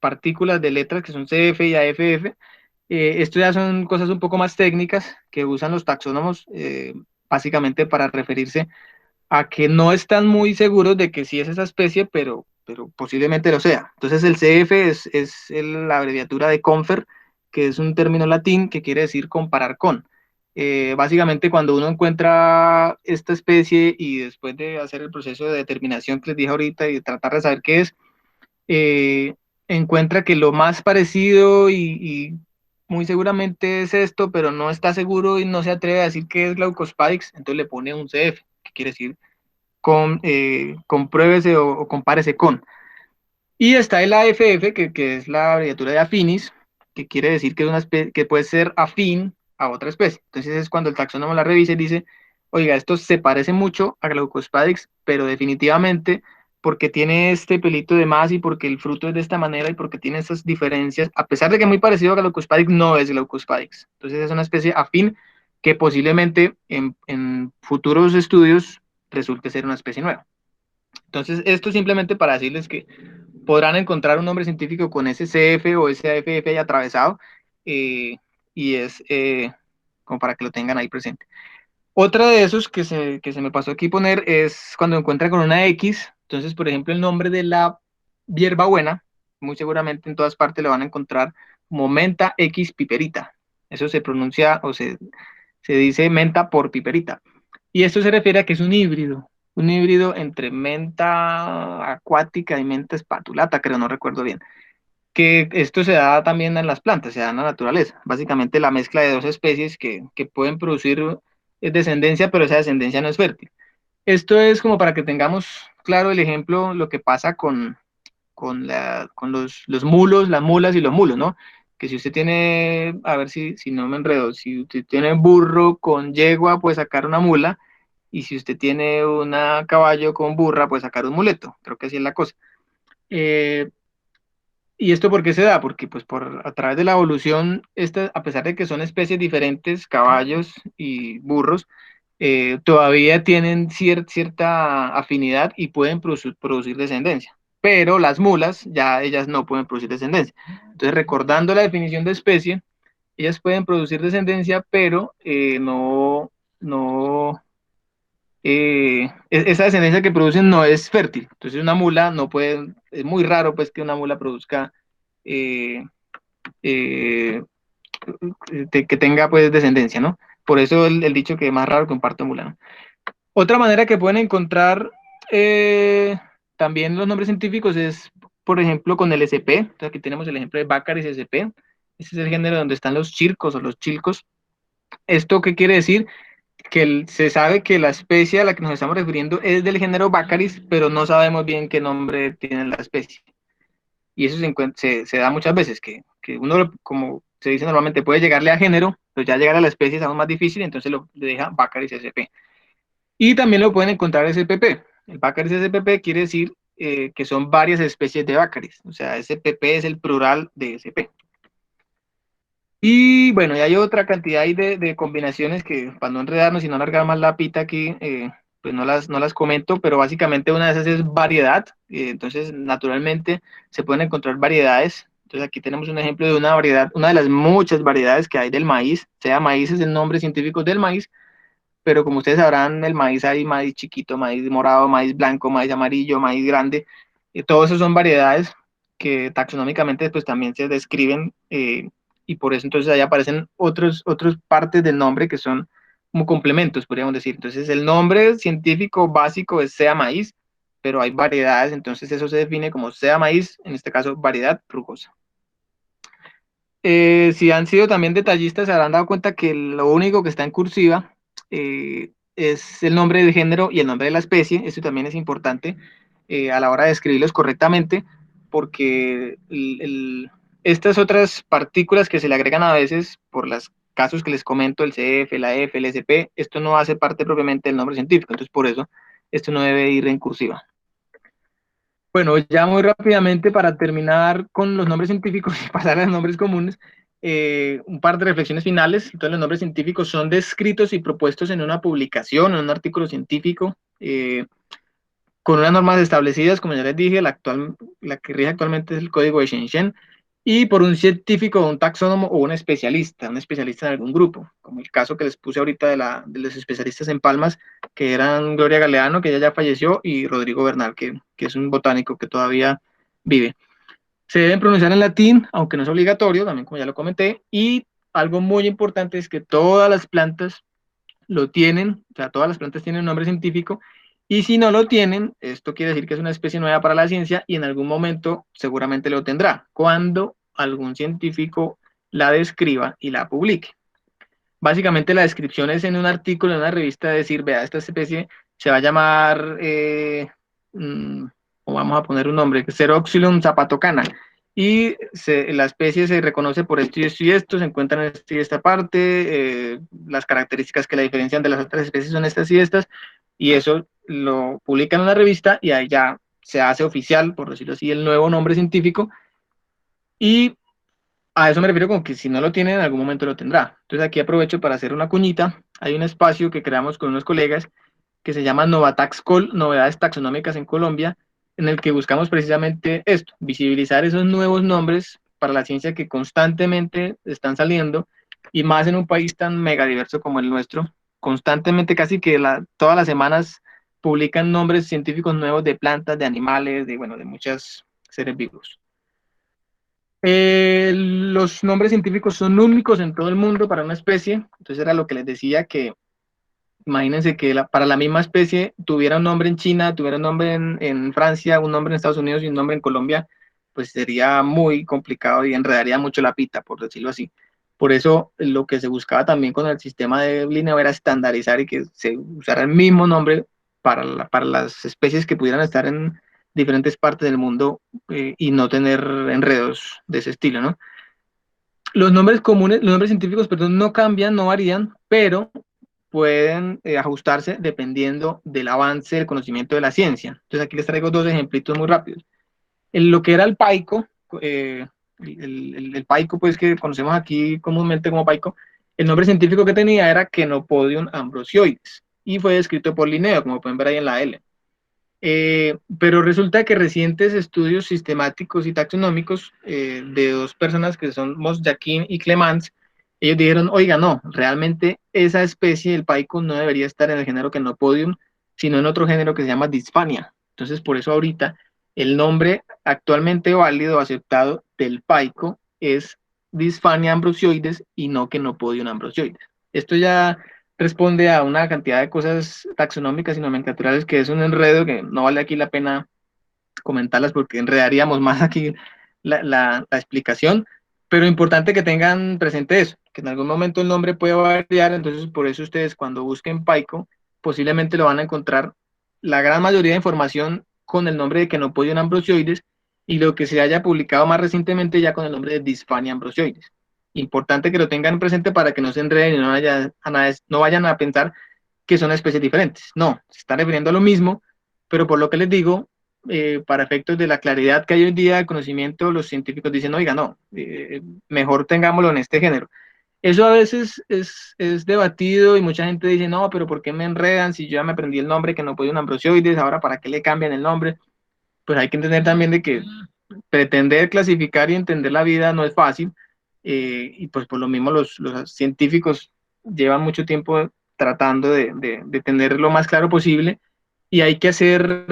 partículas de letras que son CF y AFF. Esto ya son cosas un poco más técnicas que usan los taxónomos, básicamente para referirse a que no están muy seguros de que sí es esa especie, pero posiblemente lo sea. Entonces el CF es la abreviatura de confer, que es un término latín que quiere decir comparar con. Básicamente cuando uno encuentra esta especie y después de hacer el proceso de determinación que les dije ahorita y de tratar de saber qué es, eh, encuentra que lo más parecido y muy seguramente es esto, pero no está seguro y no se atreve a decir que es Glaucospádix, entonces le pone un CF, que quiere decir compruébese o compárese con. Y está el AFF, que es la abreviatura de afinis, que quiere decir que, es una que puede ser afín a otra especie. Entonces es cuando el taxónomo la revisa y dice, oiga, esto se parece mucho a Glaucospadix, pero definitivamente porque tiene este pelito de más y porque el fruto es de esta manera y porque tiene esas diferencias, a pesar de que es muy parecido a Glaucospadix, no es Glaucospadix. Entonces es una especie afín que posiblemente en futuros estudios resulte ser una especie nueva. Entonces, esto simplemente para decirles que podrán encontrar un nombre científico con ese CF o ese AFF ahí atravesado, eh, y es como para que lo tengan ahí presente. Otra de esos que se me pasó aquí poner es cuando encuentra con una X. Entonces, por ejemplo, el nombre de la hierbabuena, muy seguramente en todas partes lo van a encontrar como menta X piperita. Eso se pronuncia o se dice menta por piperita. Y esto se refiere a que es un híbrido entre menta acuática y menta espatulata, creo, no recuerdo bien. Que esto se da también en las plantas, se da en la naturaleza. Básicamente la mezcla de dos especies que pueden producir descendencia, pero esa descendencia no es fértil. Esto es como para que tengamos claro el ejemplo, lo que pasa con los mulos, las mulas y los mulos, ¿no? Que si usted tiene, a ver si no me enredo, si usted tiene burro con yegua, puede sacar una mula, y si usted tiene un caballo con burra, puede sacar un muleto. Creo que así es la cosa. Eh, ¿Y esto por qué se da? Porque pues a través de la evolución, a pesar de que son especies diferentes, caballos y burros, todavía tienen cierta afinidad y pueden producir descendencia. Pero las mulas, ya ellas no pueden producir descendencia. Entonces, recordando la definición de especie, ellas pueden producir descendencia, pero no, esa descendencia que producen no es fértil. Entonces, una mula no puede, es muy raro pues que una mula produzca eh, eh, que tenga pues descendencia, ¿no? Por eso el dicho que es más raro que un parto mulano. Otra manera que pueden encontrar eh, también los nombres científicos es, por ejemplo, con el SP. Entonces aquí tenemos el ejemplo de Baccharis SP. Este es el género donde están los chircos o los chilcos. ¿Esto qué quiere decir? Que se sabe que la especie a la que nos estamos refiriendo es del género Baccharis, pero no sabemos bien qué nombre tiene la especie. Y eso se da muchas veces, que uno, como se dice normalmente, puede llegarle a género, pero ya llegar a la especie es aún más difícil, entonces le deja Baccharis sp. Y también lo pueden encontrar SPP. El Baccharis spp quiere decir que son varias especies de Baccharis, o sea, SPP es el plural de SP. Y bueno, y hay otra cantidad ahí de combinaciones que para no enredarnos y no alargar más la pita aquí, pues no las comento, pero básicamente una de esas es variedad. Entonces, naturalmente se pueden encontrar variedades. Entonces, aquí tenemos un ejemplo de una variedad, una de las muchas variedades que hay del maíz. Sea maíz es el nombre científico del maíz, pero como ustedes sabrán, el maíz hay maíz chiquito, maíz morado, maíz blanco, maíz amarillo, maíz grande. Todos esos son variedades que taxonómicamente pues también se describen, y por eso entonces ahí aparecen otros partes del nombre que son como complementos, podríamos decir. Entonces el nombre científico básico es sea maíz, pero hay variedades, entonces eso se define como sea maíz, en este caso variedad rugosa. Si han sido también detallistas, se habrán dado cuenta que lo único que está en cursiva es el nombre del género y el nombre de la especie. Eso también es importante a la hora de escribirlos correctamente, porque estas otras partículas que se le agregan a veces por los casos que les comento, el CF, la F, el SP, esto no hace parte propiamente del nombre científico. Entonces, por eso, esto no debe ir en cursiva. Bueno, ya muy rápidamente para terminar con los nombres científicos y pasar a los nombres comunes, un par de reflexiones finales. Entonces, los nombres científicos son descritos y propuestos en una publicación, en un artículo científico, con unas normas establecidas, como ya les dije, la que rige actualmente es el código de Shenzhen, y por un científico, un taxónomo o un especialista en algún grupo, como el caso que les puse ahorita de los especialistas en palmas, que eran Gloria Galeano, que ella ya falleció, y Rodrigo Bernal, que es un botánico que todavía vive. Se deben pronunciar en latín, aunque no es obligatorio, también como ya lo comenté, y algo muy importante es que todas las plantas lo tienen, o sea, todas las plantas tienen un nombre científico, y si no lo tienen, esto quiere decir que es una especie nueva para la ciencia y en algún momento seguramente lo tendrá, cuando algún científico la describa y la publique. Básicamente la descripción es en un artículo, en una revista, decir, vea, esta especie se va a llamar, o vamos a poner un nombre, Ceroxylum zapatocana, y la especie se reconoce por esto y esto y esto, se encuentra en esta y esta parte, las características que la diferencian de las otras especies son estas y estas, y eso lo publican en la revista y ahí ya se hace oficial, por decirlo así, el nuevo nombre científico, y a eso me refiero con que si no lo tiene, en algún momento lo tendrá. Entonces aquí aprovecho para hacer una cuñita. Hay un espacio que creamos con unos colegas que se llama Novataxcol, Novedades Taxonómicas en Colombia, en el que buscamos precisamente esto, visibilizar esos nuevos nombres para la ciencia que constantemente están saliendo, y más en un país tan megadiverso como el nuestro, constantemente, casi que todas las semanas publican nombres científicos nuevos de plantas, de animales, de, bueno, de muchos seres vivos. Los nombres científicos son únicos en todo el mundo para una especie, entonces era lo que les decía, que imagínense que para la misma especie tuviera un nombre en China, tuviera un nombre en Francia, un nombre en Estados Unidos y un nombre en Colombia, pues sería muy complicado y enredaría mucho la pita, por decirlo así. Por eso lo que se buscaba también con el sistema de Linneo era estandarizar y que se usara el mismo nombre para las especies que pudieran estar en diferentes partes del mundo, y no tener enredos de ese estilo, ¿no? Los nombres comunes, los nombres científicos, perdón, no cambian, no varían, pero pueden ajustarse dependiendo del avance del conocimiento de la ciencia. Entonces aquí les traigo dos ejemplitos muy rápidos. En lo que era el paico, eh, el paico pues que conocemos aquí comúnmente como paico, el nombre científico que tenía era Chenopodium ambrosioides y fue descrito por Linneo, como pueden ver ahí en la L. Pero resulta que recientes estudios sistemáticos y taxonómicos, de dos personas que son Mosjakin y Clements, ellos dijeron, oiga, no, realmente esa especie, el paico, no debería estar en el género Chenopodium, sino en otro género que se llama Dysphania. Entonces, por eso ahorita el nombre actualmente válido, aceptado del paico, es Dysphania ambrosioides y no Chenopodium ambrosioides. Esto ya responde a una cantidad de cosas taxonómicas y nomenclaturales que es un enredo que no vale aquí la pena comentarlas porque enredaríamos más aquí la explicación, pero importante que tengan presente eso, que en algún momento el nombre puede variar, entonces por eso ustedes cuando busquen Paico posiblemente lo van a encontrar la gran mayoría de información con el nombre de Chenopodium ambrosioides y lo que se haya publicado más recientemente ya con el nombre de Dysphania ambrosioides. Importante que lo tengan presente para que no se enreden y no vayan a pensar que son especies diferentes. No, se está refiriendo a lo mismo, pero por lo que les digo, para efectos de la claridad que hay hoy en día de conocimiento, los científicos dicen, oiga, no, mejor tengámoslo en este género. Eso a veces es debatido y mucha gente dice, no, pero ¿por qué me enredan si yo ya me aprendí el nombre que no puede un ambrosioides, ahora para qué le cambian el nombre? Pues hay que entender también de que pretender clasificar y entender la vida no es fácil, y pues por lo mismo los científicos llevan mucho tiempo tratando de tener lo más claro posible y hay que hacer,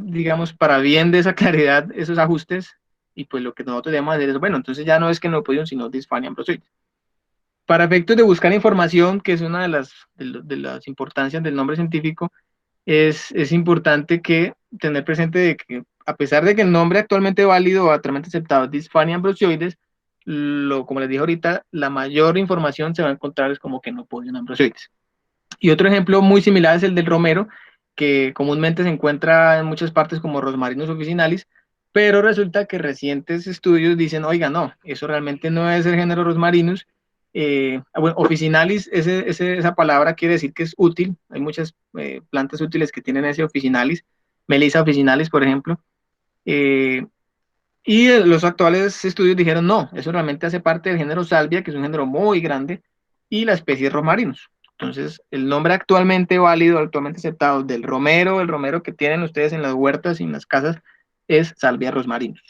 digamos, para bien de esa claridad, esos ajustes y pues lo que nosotros debemos hacer es, bueno, entonces ya no es que no pudieron, sino Dysphania ambrosioides. Para efectos de buscar información, que es una de las importancias del nombre científico, es importante que tener presente de que a pesar de que el nombre actualmente válido o actualmente aceptado es Dysphania ambrosioides, como les dije ahorita, la mayor información se va a encontrar es como que no Chenopodium ambrosioides. Y otro ejemplo muy similar es el del romero, que comúnmente se encuentra en muchas partes como Rosmarinus officinalis, pero resulta que recientes estudios dicen, oiga, no, eso realmente no es el género Rosmarinus. Bueno, officinalis, esa palabra quiere decir que es útil. Hay muchas plantas útiles que tienen ese officinalis, Melissa officinalis, por ejemplo. Eh, y los actuales estudios dijeron, no, eso realmente hace parte del género Salvia, que es un género muy grande, y la especie Rosmarinus. Entonces, el nombre actualmente válido, actualmente aceptado del romero, el romero que tienen ustedes en las huertas y en las casas, es Salvia rosmarinus.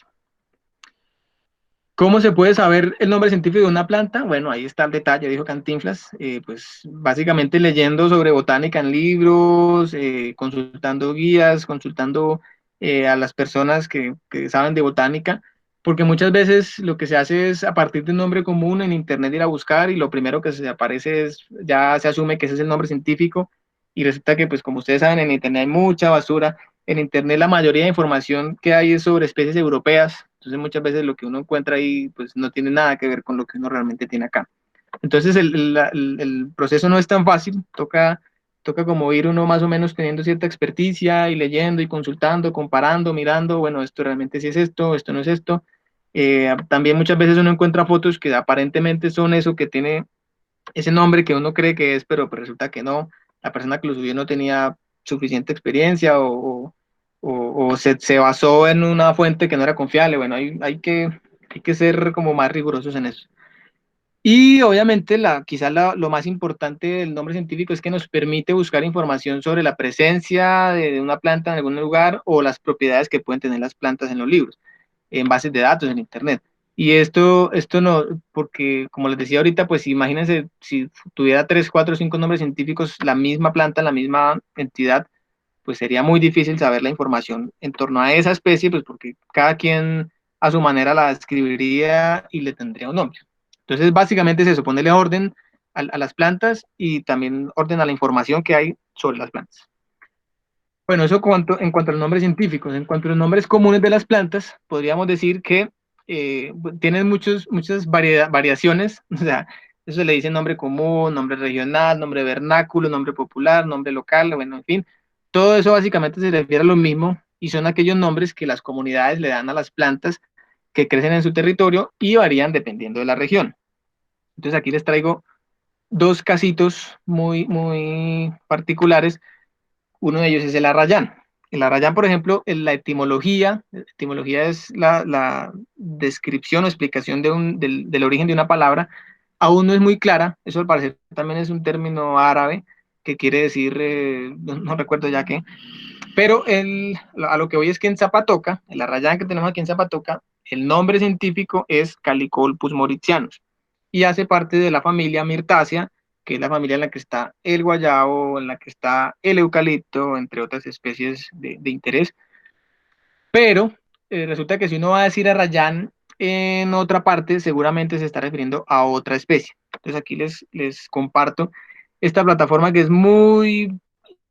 ¿Cómo se puede saber el nombre científico de una planta? Bueno, ahí está el detalle, dijo Cantinflas, pues básicamente leyendo sobre botánica en libros, consultando guías, consultando a las personas que saben de botánica, porque muchas veces lo que se hace es a partir de un nombre común en internet ir a buscar y lo primero que se aparece es, ya se asume que ese es el nombre científico y resulta que pues como ustedes saben en internet hay mucha basura, en internet la mayoría de información que hay es sobre especies europeas, entonces muchas veces lo que uno encuentra ahí pues no tiene nada que ver con lo que uno realmente tiene acá. Entonces el proceso no es tan fácil, toca como ir uno más o menos teniendo cierta experticia y leyendo y consultando, comparando, mirando, bueno, esto realmente sí es esto no es esto. También muchas veces uno encuentra fotos que aparentemente son eso que tiene ese nombre que uno cree que es, pero pues resulta que no, la persona que lo subió no tenía suficiente experiencia o se basó en una fuente que no era confiable. Bueno, hay que ser como más rigurosos en eso. Y obviamente quizás lo más importante del nombre científico es que nos permite buscar información sobre la presencia de una planta en algún lugar o las propiedades que pueden tener las plantas en los libros, en bases de datos, en Internet. Y esto no, porque como les decía ahorita, pues imagínense si tuviera tres, cuatro, cinco nombres científicos, la misma planta, la misma entidad, pues sería muy difícil saber la información en torno a esa especie, pues porque cada quien a su manera la describiría y le tendría un nombre. Entonces, básicamente es eso, ponerle orden a las plantas y también orden a la información que hay sobre las plantas. Bueno, eso en cuanto a los nombres científicos. En cuanto a los nombres comunes de las plantas, podríamos decir que tienen muchas variaciones. O sea, eso se le dice nombre común, nombre regional, nombre vernáculo, nombre popular, nombre local, bueno, en fin. Todo eso básicamente se refiere a lo mismo y son aquellos nombres que las comunidades le dan a las plantas que crecen en su territorio y varían dependiendo de la región. Entonces aquí les traigo dos casitos muy particulares. Uno de ellos es el arrayán. El arrayán, por ejemplo, en la etimología es la descripción o explicación del origen de una palabra, aún no es muy clara. Eso al parecer también es un término árabe que quiere decir, no recuerdo ya qué, pero a lo que voy es que en Zapatoca, el arrayán que tenemos aquí en Zapatoca, el nombre científico es Calicolpus mauritianus y hace parte de la familia Mirtácea, que es la familia en la que está el guayabo, en la que está el eucalipto, entre otras especies de interés. Pero resulta que si uno va a decir arrayán en otra parte, seguramente se está refiriendo a otra especie. Entonces aquí les comparto esta plataforma que es muy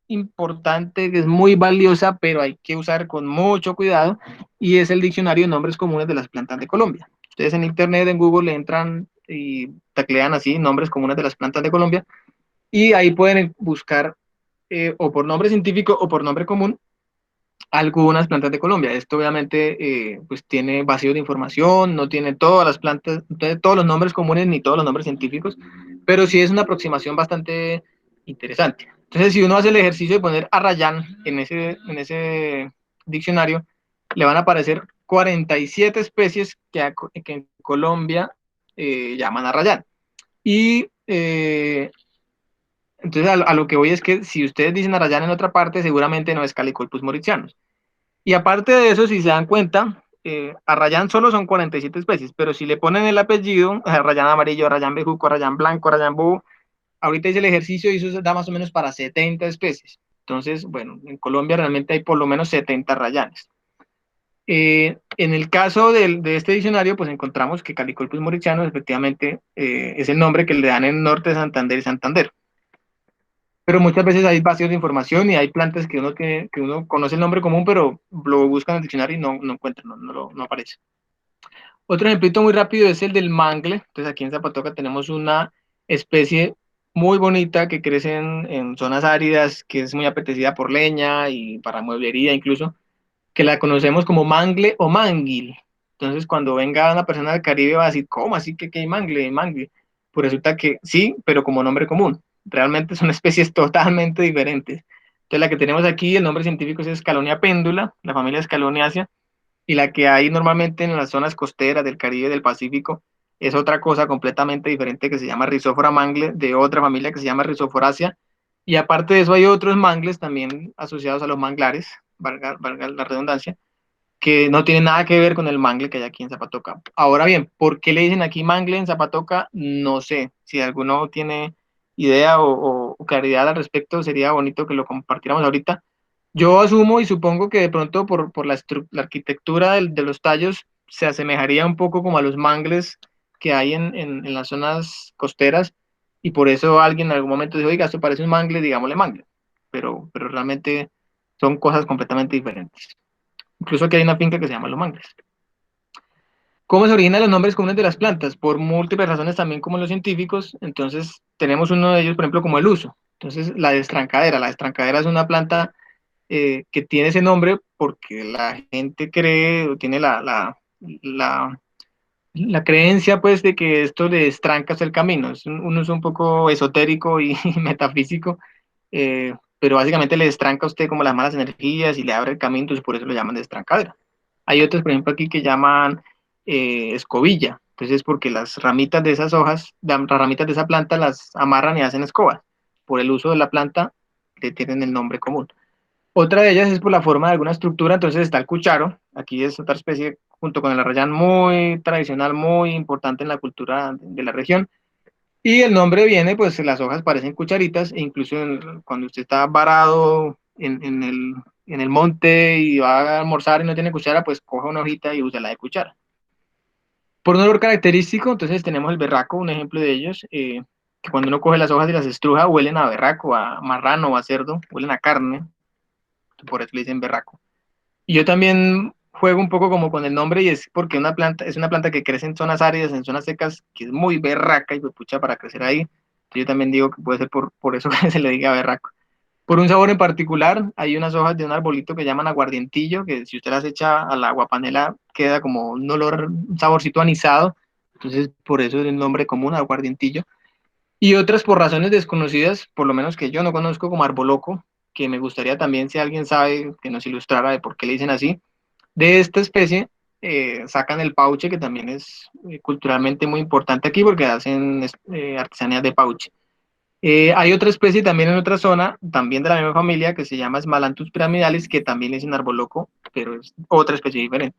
importante, que es muy valiosa, pero hay que usar con mucho cuidado, y es el Diccionario de Nombres Comunes de las Plantas de Colombia. Ustedes en Internet, en Google, entran y teclean así, nombres comunes de las plantas de Colombia, y ahí pueden buscar o por nombre científico o por nombre común algunas plantas de Colombia. Esto obviamente pues tiene vacío de información, no tiene todas las plantas, no tiene todos los nombres comunes ni todos los nombres científicos, pero sí es una aproximación bastante interesante. Entonces, si uno hace el ejercicio de poner arrayán en ese diccionario, le van a aparecer 47 especies que en Colombia llaman arrayán. Y entonces a lo que voy es que si ustedes dicen arrayán en otra parte, seguramente no es Calicolpus mauritianus. Y aparte de eso, si se dan cuenta, Arrayán solo son 47 especies, pero si le ponen el apellido, Arrayán amarillo, Arrayán bejuco, Arrayán blanco, Arrayán búho, ahorita hice el ejercicio y eso da más o menos para 70 especies. Entonces, bueno, en Colombia realmente hay por lo menos 70 arrayanes. En el caso de este diccionario, pues encontramos que Calicolpus mauritianus efectivamente es el nombre que le dan en Norte de Santander y Santander. Pero muchas veces hay vacíos de información y hay plantas que uno conoce el nombre común, pero lo busca en el diccionario y no encuentra, no aparece. Otro ejemplito muy rápido es el del mangle. Entonces aquí en Zapatoca tenemos una especie muy bonita que crece en zonas áridas, que es muy apetecida por leña y para mueblería incluso, que la conocemos como mangle o manguil. Entonces, cuando venga una persona del Caribe va a decir, ¿cómo así que hay mangle, mangle? Pues resulta que sí, pero como nombre común. Realmente son especies totalmente diferentes. Entonces, la que tenemos aquí, el nombre científico es Escalonia péndula, la familia Escaloniaceae, y la que hay normalmente en las zonas costeras del Caribe y del Pacífico es otra cosa completamente diferente que se llama Rhizophyra mangle, de otra familia que se llama Rhizophoraceae. Y aparte de eso hay otros mangles también asociados a los manglares, valga la redundancia, que no tiene nada que ver con el mangle que hay aquí en Zapatoca. Ahora bien, ¿por qué le dicen aquí mangle en Zapatoca? No sé. Si alguno tiene idea o claridad al respecto, sería bonito que lo compartiéramos ahorita. Yo asumo y supongo que de pronto por la arquitectura de los tallos se asemejaría un poco como a los mangles que hay en las zonas costeras y por eso alguien en algún momento dijo, oiga, esto parece un mangle, digámosle mangle, pero realmente son cosas completamente diferentes. Incluso aquí hay una finca que se llama Los Mangles. ¿Cómo se originan los nombres comunes de las plantas? Por múltiples razones también como los científicos. Entonces, tenemos uno de ellos, por ejemplo, como el uso. Entonces, la destrancadera. La destrancadera es una planta que tiene ese nombre porque la gente cree o tiene la creencia, pues, de que esto le destranca el camino. Es un uso un poco esotérico y metafísico, pero básicamente le destranca a usted como las malas energías y le abre el camino, entonces por eso lo llaman destrancadera. Hay otros, por ejemplo, aquí que llaman escobilla. Entonces, porque las ramitas de esas hojas, las ramitas de esa planta las amarran y hacen escobas. Por el uso de la planta, le tienen el nombre común. Otra de ellas es por la forma de alguna estructura, entonces está el cucharo, aquí es otra especie junto con el arrayán muy tradicional, muy importante en la cultura de la región. Y el nombre viene, pues las hojas parecen cucharitas, e incluso cuando usted está varado en el monte y va a almorzar y no tiene cuchara, pues coja una hojita y úsela de cuchara. Por un olor característico, entonces tenemos el berraco, un ejemplo de ellos, que cuando uno coge las hojas y las estruja, huelen a berraco, a marrano, a cerdo, huelen a carne, por eso le dicen berraco. Y yo también juego un poco como con el nombre y es porque una planta, es una planta que crece en zonas áridas, en zonas secas, que es muy berraca y pues, pucha para crecer ahí. Yo también digo que puede ser por eso que se le diga berraco. Por un sabor en particular, hay unas hojas de un arbolito que llaman aguardientillo, que si usted las echa al agua panela queda como un olor, un saborcito anisado. Entonces, por eso es el nombre común, aguardientillo. Y otras por razones desconocidas, por lo menos que yo no conozco, como arboloco, que me gustaría también, si alguien sabe, que nos ilustrara de por qué le dicen así. De esta especie sacan el pauche, que también es culturalmente muy importante aquí porque hacen artesanías de pauche. Hay otra especie también en otra zona, también de la misma familia, que se llama Smalanthus piramidalis, que también es un arboloco, pero es otra especie diferente.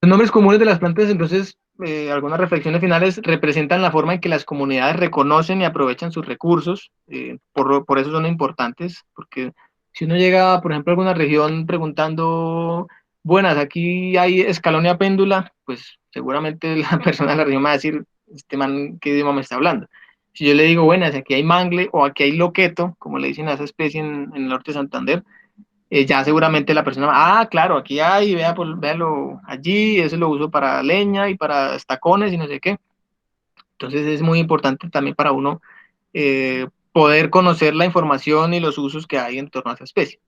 Los nombres comunes de las plantas, entonces, algunas reflexiones finales representan la forma en que las comunidades reconocen y aprovechan sus recursos, por eso son importantes, porque si uno llega, por ejemplo, a alguna región preguntando, buenas, aquí hay escalonia péndula, pues seguramente la persona de la región me va a decir, este man, ¿qué idioma me está hablando? Si yo le digo, buenas, aquí hay mangle o aquí hay loqueto, como le dicen a esa especie en el norte de Santander, ya seguramente la persona, claro, aquí hay, vea, pues, véalo allí, eso lo uso para leña y para estacones y no sé qué. Entonces es muy importante también para uno poder conocer la información y los usos que hay en torno a esa especie.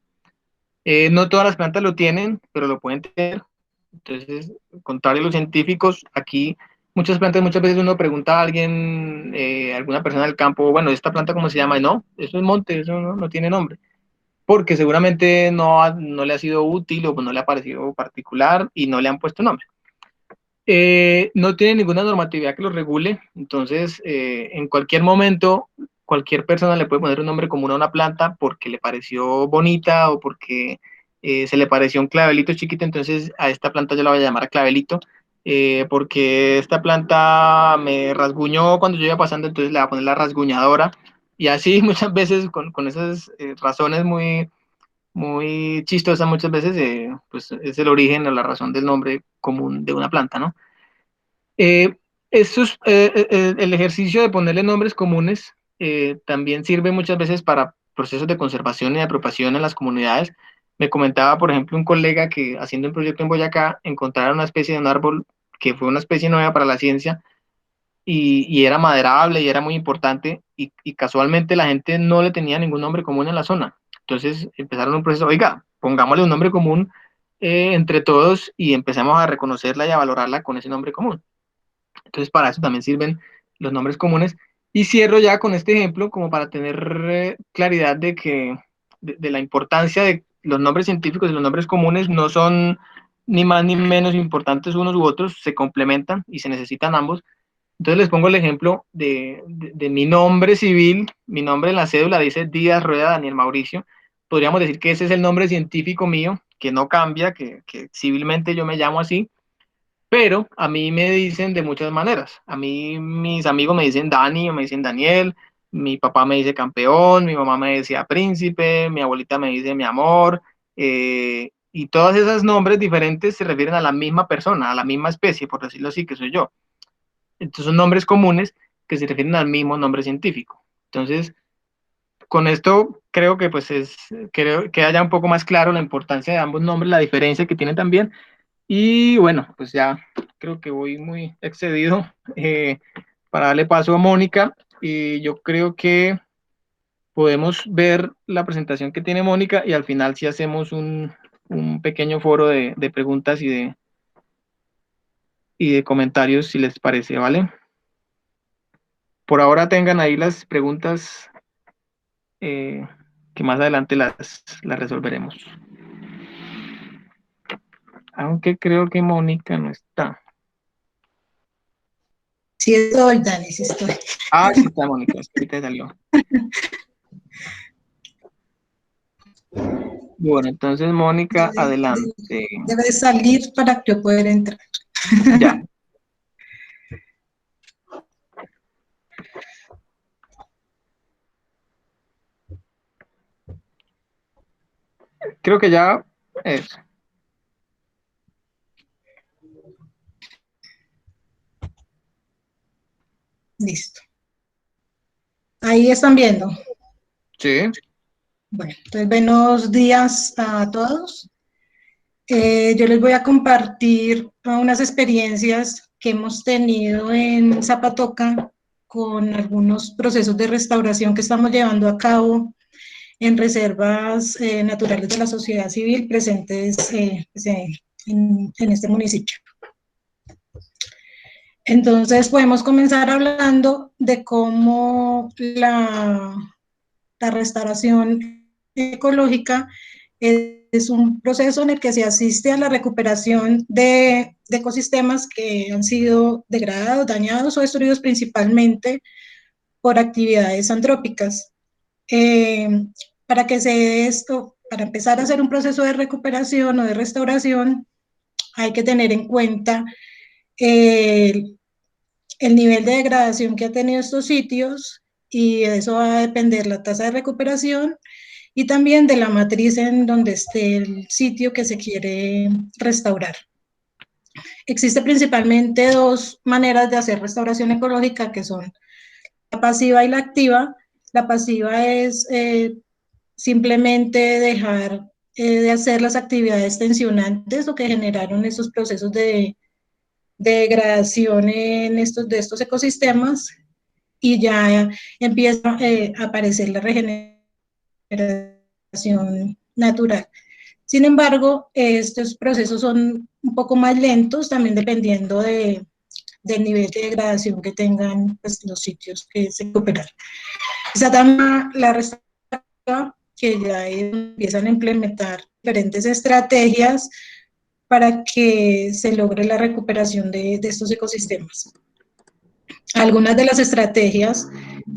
No todas las plantas lo tienen, pero lo pueden tener. Entonces, contrario a los científicos, aquí muchas plantas, muchas veces uno pregunta a alguien, alguna persona del campo, bueno, ¿esta planta cómo se llama? Y no, eso es monte, eso no tiene nombre porque seguramente no le ha sido útil o no le ha parecido particular y no le han puesto nombre. No tiene ninguna normatividad que lo regule, entonces en cualquier momento cualquier persona le puede poner un nombre común a una planta porque le pareció bonita o porque se le pareció un clavelito chiquito, entonces a esta planta yo la voy a llamar clavelito, porque esta planta me rasguñó cuando yo iba pasando, entonces le voy a poner la rasguñadora, y así muchas veces con esas razones muy chistosa muchas veces, pues es el origen o la razón del nombre común de una planta, ¿no? Eh, el ejercicio de ponerle nombres comunes también sirve muchas veces para procesos de conservación y de apropiación en las comunidades. Me comentaba, por ejemplo, un colega que haciendo un proyecto en Boyacá encontraron una especie de un árbol que fue una especie nueva para la ciencia y era maderable y era muy importante y casualmente la gente no le tenía ningún nombre común en la zona. Entonces empezaron un proceso, oiga, pongámosle un nombre común entre todos y empezamos a reconocerla y a valorarla con ese nombre común. Entonces para eso también sirven los nombres comunes. Y cierro ya con este ejemplo como para tener claridad de la importancia de los nombres científicos y los nombres comunes no son ni más ni menos importantes unos u otros, se complementan y se necesitan ambos. Entonces les pongo el ejemplo de mi nombre civil, mi nombre en la cédula dice Díaz Rueda Daniel Mauricio. Podríamos decir que ese es el nombre científico mío, que no cambia, que civilmente yo me llamo así, pero a mí me dicen de muchas maneras. A mí mis amigos me dicen Dani o me dicen Daniel, mi papá me dice campeón, mi mamá me decía príncipe, mi abuelita me dice mi amor, y todos esos nombres diferentes se refieren a la misma persona, a la misma especie, por decirlo así, que soy yo. Entonces son nombres comunes que se refieren al mismo nombre científico. Entonces, con esto creo que pues creo que haya un poco más claro la importancia de ambos nombres, la diferencia que tienen también. Y bueno, pues ya creo que voy muy excedido para darle paso a Mónica. Y yo creo que podemos ver la presentación que tiene Mónica y al final si hacemos un pequeño foro de preguntas y de comentarios, si les parece, ¿vale? Por ahora tengan ahí las preguntas eh, que más adelante las resolveremos. Aunque creo que Mónica no está. Sí estoy, Dani, sí estoy. Ah, sí está, Mónica, es que ahorita salió. Bueno, entonces, Mónica, adelante. Debe salir para que yo pueda entrar. Ya, creo que ya es. Listo. Ahí están viendo. Sí, Bueno, entonces buenos días a todos. Yo les voy a compartir unas experiencias que hemos tenido en Zapatoca con algunos procesos de restauración que estamos llevando a cabo en reservas naturales de la sociedad civil presentes en este municipio. Entonces podemos comenzar hablando de cómo la restauración ecológica es un proceso en el que se asiste a la recuperación de ecosistemas que han sido degradados, dañados o destruidos principalmente por actividades antrópicas. Eh, para que se dé esto, para empezar a hacer un proceso de recuperación o de restauración, hay que tener en cuenta eh, el nivel de degradación que ha tenido estos sitios y de eso va a depender la tasa de recuperación y también de la matriz en donde esté el sitio que se quiere restaurar. Existe principalmente dos maneras de hacer restauración ecológica que son la pasiva y la activa. La pasiva es simplemente dejar de hacer las actividades tensionantes o que generaron esos procesos de degradación en de estos ecosistemas y ya empieza a aparecer la regeneración natural. Sin embargo, estos procesos son un poco más lentos, también dependiendo del nivel de degradación que tengan pues, los sitios que se recuperan. Esa también la restauración que ya empiezan a implementar diferentes estrategias para que se logre la recuperación de estos ecosistemas. Algunas de las estrategias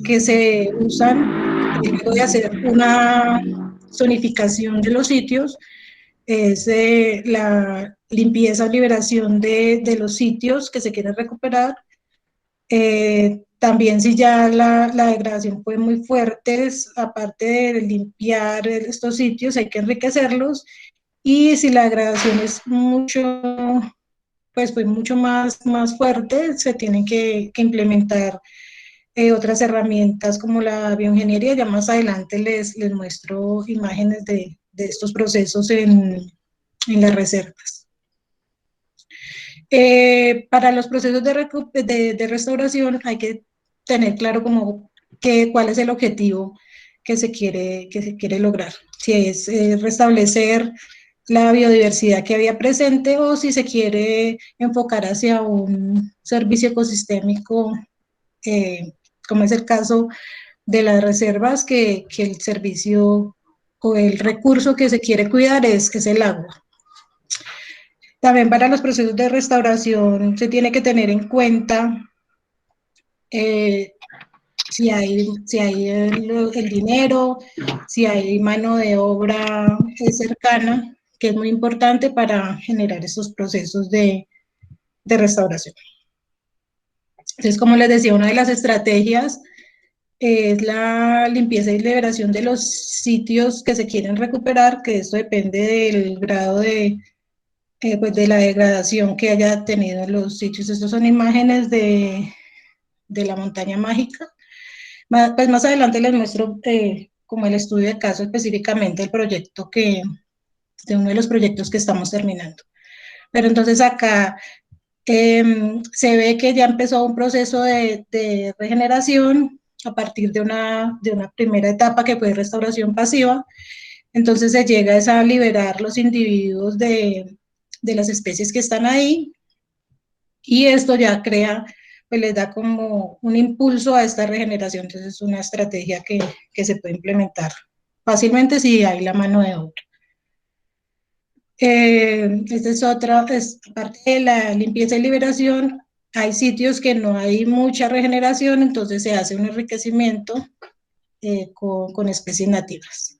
que se usan luego de hacer una zonificación de los sitios es la limpieza o liberación de los sitios que se quieren recuperar. También si ya la degradación fue muy fuerte, aparte de limpiar estos sitios, hay que enriquecerlos. Y si la degradación es mucho, pues fue mucho más fuerte, se tienen que implementar otras herramientas como la bioingeniería. Ya más adelante les muestro imágenes de estos procesos en las reservas. Para los procesos de restauración hay que tener claro como cuál es el objetivo que se quiere lograr. Si es restablecer la biodiversidad que había presente o si se quiere enfocar hacia un servicio ecosistémico, como es el caso de las reservas, que el servicio o el recurso que se quiere cuidar es el agua. También para los procesos de restauración se tiene que tener en cuenta si hay el dinero, si hay mano de obra cercana, que es muy importante para generar esos procesos de restauración. Entonces, como les decía, una de las estrategias es la limpieza y liberación de los sitios que se quieren recuperar, que esto depende del grado pues de la degradación que haya tenido los sitios. Estas son imágenes de la montaña mágica. Pues más adelante les muestro como el estudio de caso específicamente el proyecto de uno de los proyectos que estamos terminando. Pero entonces acá se ve que ya empezó un proceso de regeneración a partir de una primera etapa que fue restauración pasiva. Entonces se llega a liberar los individuos de las especies que están ahí y esto ya crea, pues les da como un impulso a esta regeneración. Entonces es una estrategia que se puede implementar fácilmente si hay la mano de obra. Esta es otra, parte de la limpieza y liberación. Hay sitios que no hay mucha regeneración, entonces se hace un enriquecimiento con especies nativas.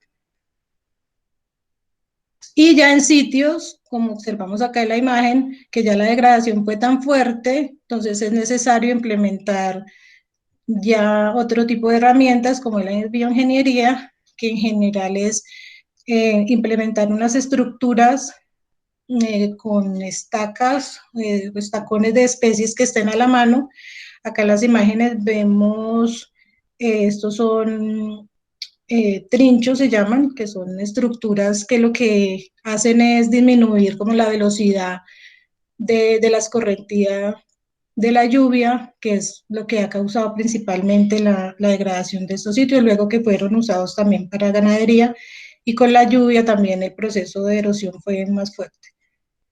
Y ya en sitios, como observamos acá en la imagen, que ya la degradación fue tan fuerte, entonces es necesario implementar ya otro tipo de herramientas como la bioingeniería, que en general es implementar unas estructuras con estacas, estacones de especies que estén a la mano. Acá en las imágenes vemos, estos son trinchos se llaman, que son estructuras que lo que hacen es disminuir como la velocidad de la escorrentía de la lluvia, que es lo que ha causado principalmente la degradación de estos sitios, luego que fueron usados también para ganadería, y con la lluvia también el proceso de erosión fue más fuerte.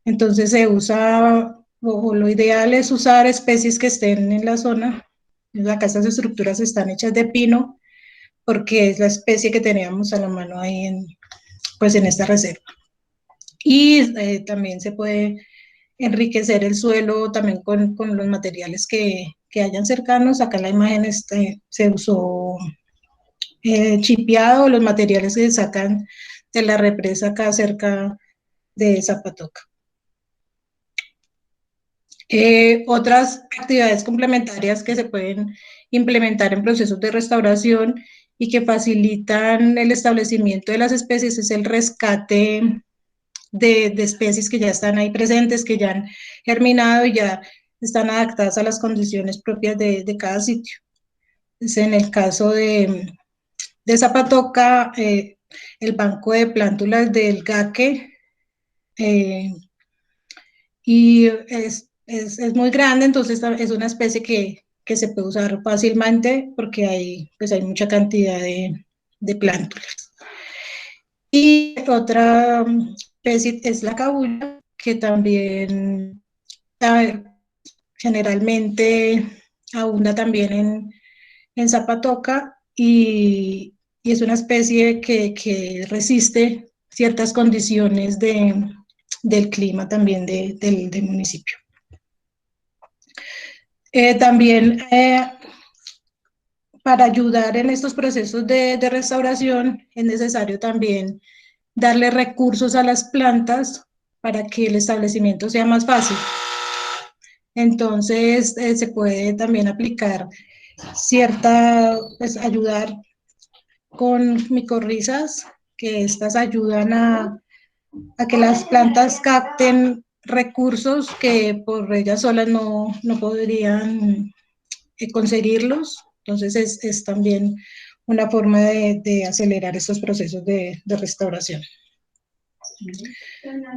Entonces se usa, o lo ideal es usar especies que estén en la zona. Acá estas estructuras están hechas de pino, porque es la especie que teníamos a la mano ahí pues en esta reserva. Y también se puede enriquecer el suelo también con los materiales que hayan cercanos. Acá en la imagen se usó chipeado, los materiales que se sacan de la represa acá cerca de Zapatoca. Otras actividades complementarias que se pueden implementar en procesos de restauración y que facilitan el establecimiento de las especies es el rescate de especies que ya están ahí presentes, que ya han germinado y ya están adaptadas a las condiciones propias de cada sitio. Entonces, en el caso de Zapatoca, el banco de plántulas del Gaque, y es muy grande, entonces es una especie que se puede usar fácilmente porque pues hay mucha cantidad de plántulas. Y otra especie es la cabuya, que también generalmente abunda también en Zapatoca, y es una especie que resiste ciertas condiciones del clima también del municipio. También para ayudar en estos procesos de restauración es necesario también darle recursos a las plantas para que el establecimiento sea más fácil. Entonces se puede también aplicar pues ayudar con micorrizas, que estas ayudan a que las plantas capten recursos que por ellas solas no podrían conseguirlos. Entonces es también una forma de acelerar estos procesos de restauración.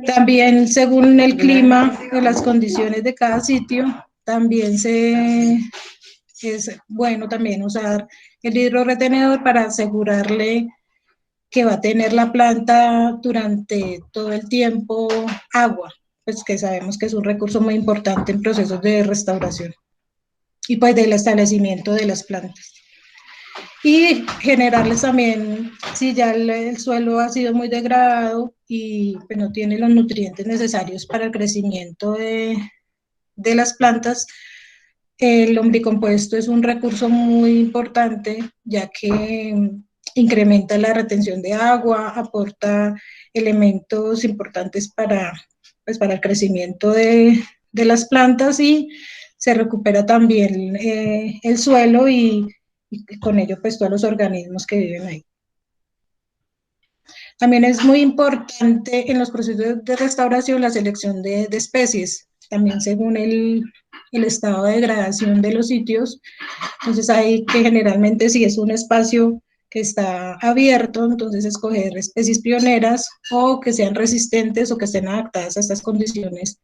También según el clima o las condiciones de cada sitio, también es bueno también usar el hidroretenedor para asegurarle que va a tener la planta durante todo el tiempo agua, pues que sabemos que es un recurso muy importante en procesos de restauración y pues del establecimiento de las plantas. Y generarles también, si ya el suelo ha sido muy degradado y pues no tiene los nutrientes necesarios para el crecimiento de las plantas, el lombricompuesto es un recurso muy importante, ya que incrementa la retención de agua, aporta elementos importantes pues para el crecimiento de las plantas, y se recupera también el suelo y con ello pues todos los organismos que viven ahí. También es muy importante en los procesos de restauración la selección de especies, también según el estado de degradación de los sitios. Entonces hay que generalmente, si es un espacio que está abierto, entonces escoger especies pioneras o que sean resistentes o que estén adaptadas a estas condiciones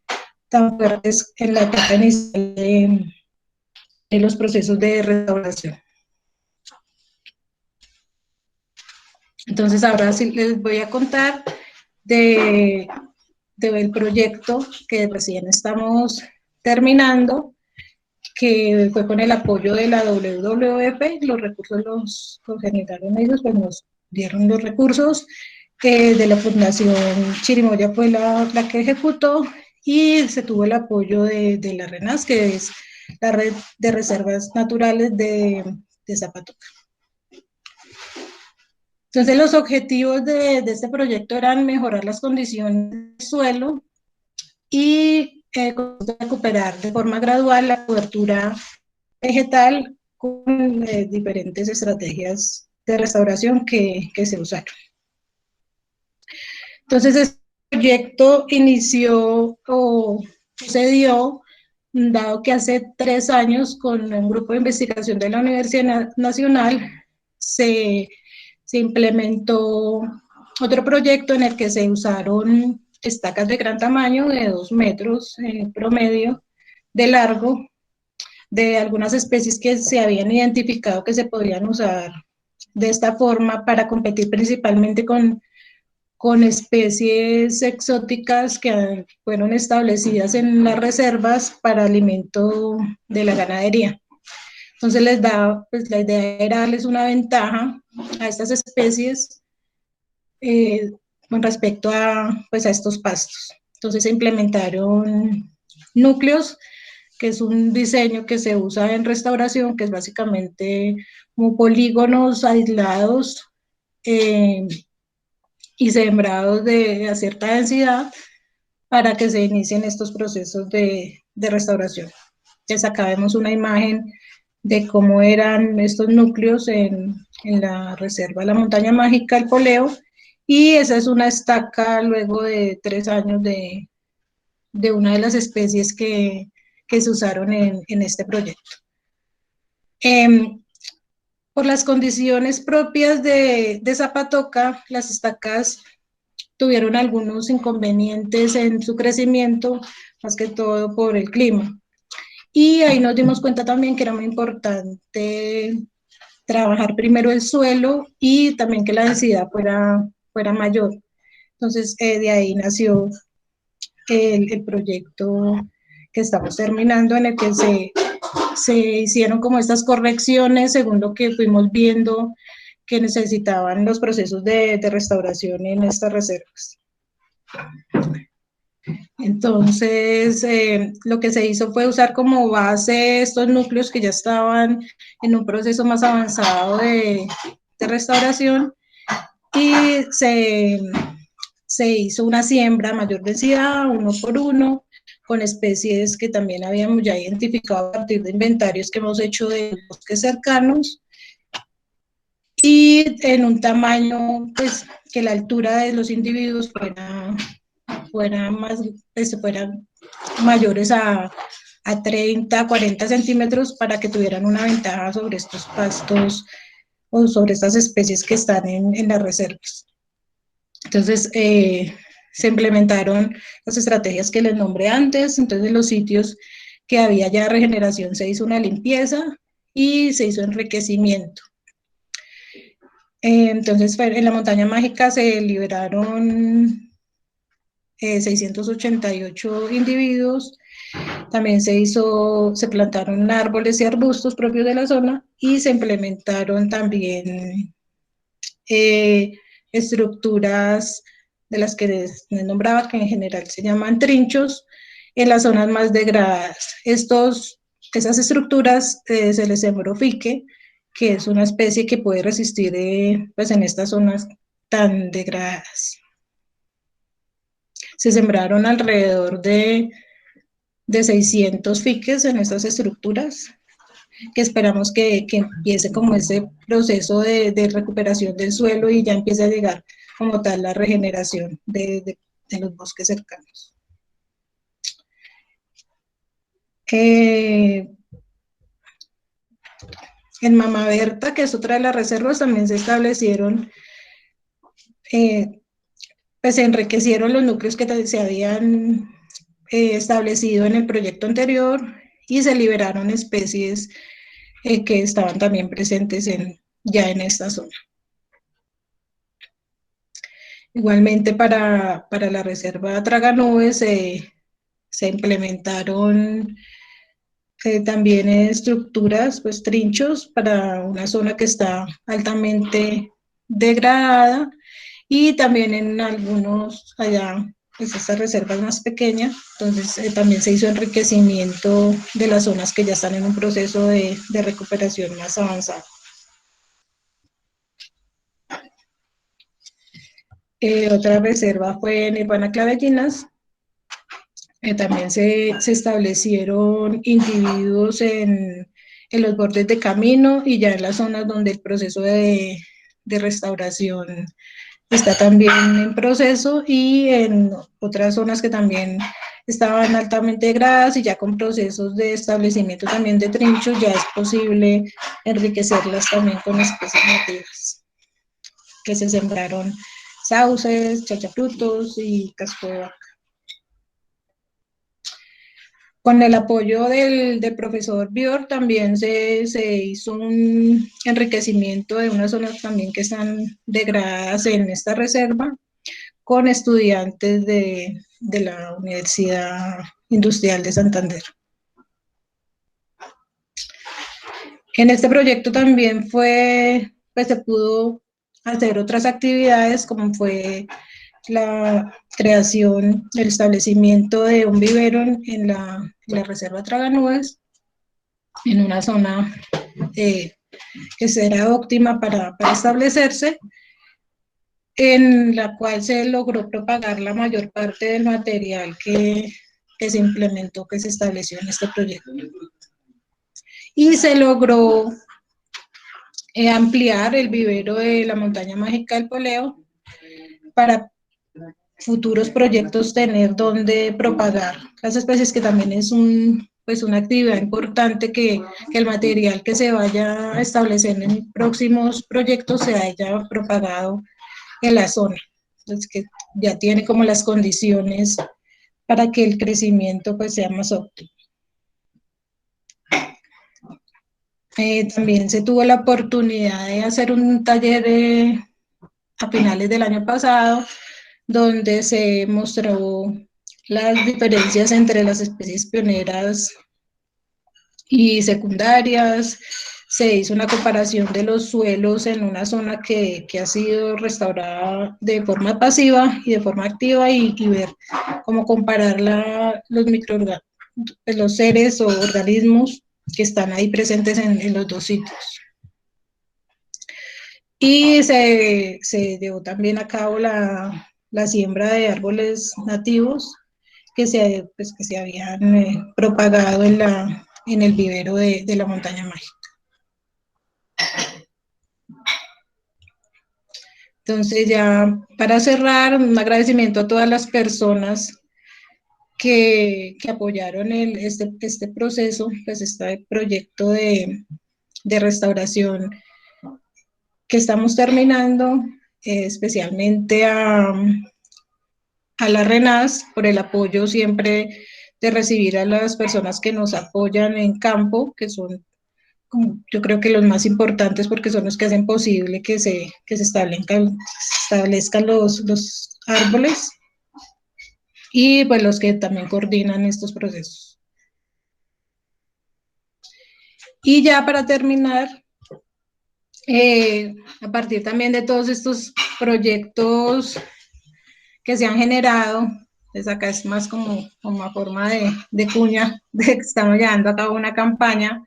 tan fuertes en la etapa inicial de los procesos de restauración. Entonces ahora sí les voy a contar del proyecto que recién estamos terminando, que fue con el apoyo de la WWF. Los recursos los generaron ellos, pues nos dieron los recursos. De la Fundación Chirimoya fue la que ejecutó, y se tuvo el apoyo de la RENAS, que es la red de reservas naturales de Zapatoca. Entonces los objetivos de este proyecto eran mejorar las condiciones del suelo y recuperar de forma gradual la cobertura vegetal con diferentes estrategias de restauración que se usaron. Entonces, este proyecto inició o se dio, dado que hace 3 años con un grupo de investigación de la Universidad Nacional se implementó otro proyecto en el que se usaron estacas de gran tamaño, de 2 metros en promedio de largo, de algunas especies que se habían identificado que se podían usar de esta forma para competir principalmente con especies exóticas que fueron establecidas en las reservas para alimento de la ganadería. Entonces les da, pues la idea era darles una ventaja a estas especies con respecto a, pues, a estos pastos. Entonces se implementaron núcleos, que es un diseño que se usa en restauración, que es básicamente como polígonos aislados y sembrados a cierta densidad para que se inicien estos procesos de restauración. Entonces acá vemos una imagen de cómo eran estos núcleos en la reserva de la Montaña Mágica, el Poleo, y esa es una estaca luego de 3 años de una de las especies que se usaron en este proyecto. Por las condiciones propias de Zapatoca, las estacas tuvieron algunos inconvenientes en su crecimiento, más que todo por el clima. Y ahí nos dimos cuenta también que era muy importante trabajar primero el suelo y también que la densidad fuera mayor. Entonces, de ahí nació el proyecto que estamos terminando, en el que se hicieron como estas correcciones según lo que fuimos viendo que necesitaban los procesos de restauración en estas reservas. Entonces, lo que se hizo fue usar como base estos núcleos que ya estaban en un proceso más avanzado de restauración y se hizo una siembra a mayor densidad, 1 por 1, con especies que también habíamos ya identificado a partir de inventarios que hemos hecho de bosques cercanos, y en un tamaño, pues, que la altura de los individuos fueran mayores a 30, 40 centímetros para que tuvieran una ventaja sobre estos pastos o sobre estas especies que están en las reservas. Entonces, se implementaron las estrategias que les nombré antes. Entonces, en los sitios que había ya regeneración se hizo una limpieza y se hizo enriquecimiento. Entonces, en la Montaña Mágica se liberaron 688 individuos. También se plantaron árboles y arbustos propios de la zona y se implementaron también estructuras de las que les nombraba, que en general se llaman trinchos, en las zonas más degradadas. Esas estructuras se les sembró fique, que es una especie que puede resistir pues en estas zonas tan degradadas. Se sembraron alrededor de 600 fiques en estas estructuras, que esperamos que empiece como ese proceso de recuperación del suelo y ya empiece a llegar como tal la regeneración de los bosques cercanos. En Mama Berta, que es otra de las reservas, también se establecieron, pues se enriquecieron los núcleos que se habían establecido en el proyecto anterior y se liberaron especies que estaban también presentes ya en esta zona. Igualmente para la reserva Traganubes se implementaron también estructuras, pues trinchos para una zona que está altamente degradada, y también en algunos allá pues esta reserva es más pequeña, entonces también se hizo enriquecimiento de las zonas que ya están en un proceso de recuperación más avanzado. Otra reserva fue en Nirvana Clavellinas. También se establecieron individuos en los bordes de camino y ya en las zonas donde el proceso de restauración está también en proceso, y en otras zonas que también estaban altamente degradadas y ya con procesos de establecimiento también de trinchos, ya es posible enriquecerlas también con especies nativas que se sembraron: sauces, chachafrutos y casco de vaca. Con el apoyo del profesor Bior también se hizo un enriquecimiento de unas zonas también que están degradadas en esta reserva, con estudiantes de la Universidad Industrial de Santander. En este proyecto también pues se pudo hacer otras actividades, como fue la creación, el establecimiento de un vivero en la reserva Traganúes, en una zona que será óptima para establecerse, en la cual se logró propagar la mayor parte del material que se implementó, que se estableció en este proyecto. Y se logró ampliar el vivero de la montaña mágica del Poleo para futuros proyectos tener donde propagar las especies, que también es pues una actividad importante, que el material que se vaya a establecer en próximos proyectos se haya propagado en la zona. Entonces, que ya tiene como las condiciones para que el crecimiento pues sea más óptimo. También se tuvo la oportunidad de hacer un taller a finales del año pasado, donde se mostró las diferencias entre las especies pioneras y secundarias. Se hizo una comparación de los suelos en una zona que ha sido restaurada de forma pasiva y de forma activa, y ver cómo comparar los seres o organismos que están ahí presentes en los dos sitios. Y se llevó también a cabo la siembra de árboles nativos pues, que se habían propagado en el vivero de la montaña mágica. Entonces, ya para cerrar, un agradecimiento a todas las personas que apoyaron este proceso, pues este proyecto de restauración que estamos terminando, especialmente a la RENAS por el apoyo siempre de recibir a las personas que nos apoyan en campo, que son, yo creo que los más importantes, porque son los que hacen posible que se establezcan los árboles, y pues los que también coordinan estos procesos. Y ya para terminar, a partir también de todos estos proyectos que se han generado, pues acá es más como a forma de cuña, de que estamos llevando a cabo una campaña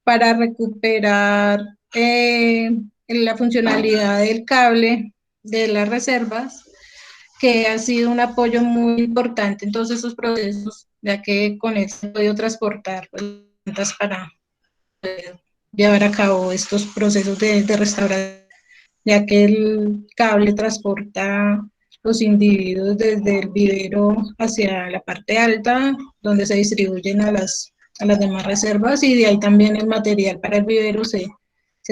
para recuperar la funcionalidad del cable de las reservas, que ha sido un apoyo muy importante en todos esos procesos, ya que con él se ha podido transportar plantas para llevar a cabo estos procesos de restauración, ya que el cable transporta los individuos desde el vivero hacia la parte alta, donde se distribuyen a las demás reservas, y de ahí también el material para el vivero se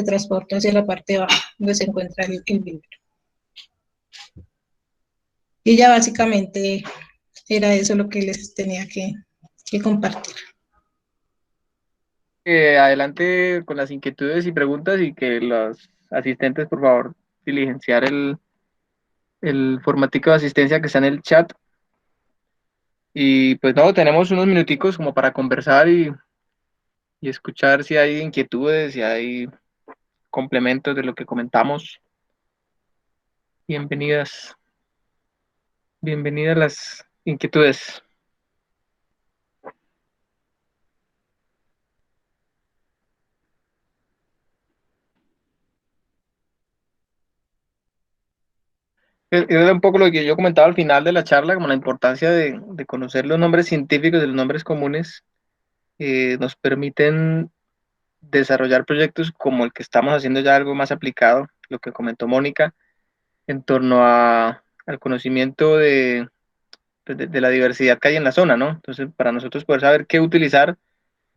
transporta hacia la parte baja, donde se encuentra el vivero. Y ya básicamente era eso lo que les tenía que compartir. Adelante con las inquietudes y preguntas, y que los asistentes, por favor, diligenciar el formatico de asistencia que está en el chat. Y pues no, tenemos unos minuticos como para conversar y escuchar si hay inquietudes, si hay complementos de lo que comentamos. Bienvenidas. Bienvenida a las inquietudes. Era un poco lo que yo comentaba al final de la charla, como la importancia de conocer los nombres científicos y los nombres comunes nos permiten desarrollar proyectos como el que estamos haciendo ya algo más aplicado, lo que comentó Mónica, en torno al conocimiento de la diversidad que hay en la zona, ¿no? Entonces, para nosotros poder saber qué utilizar,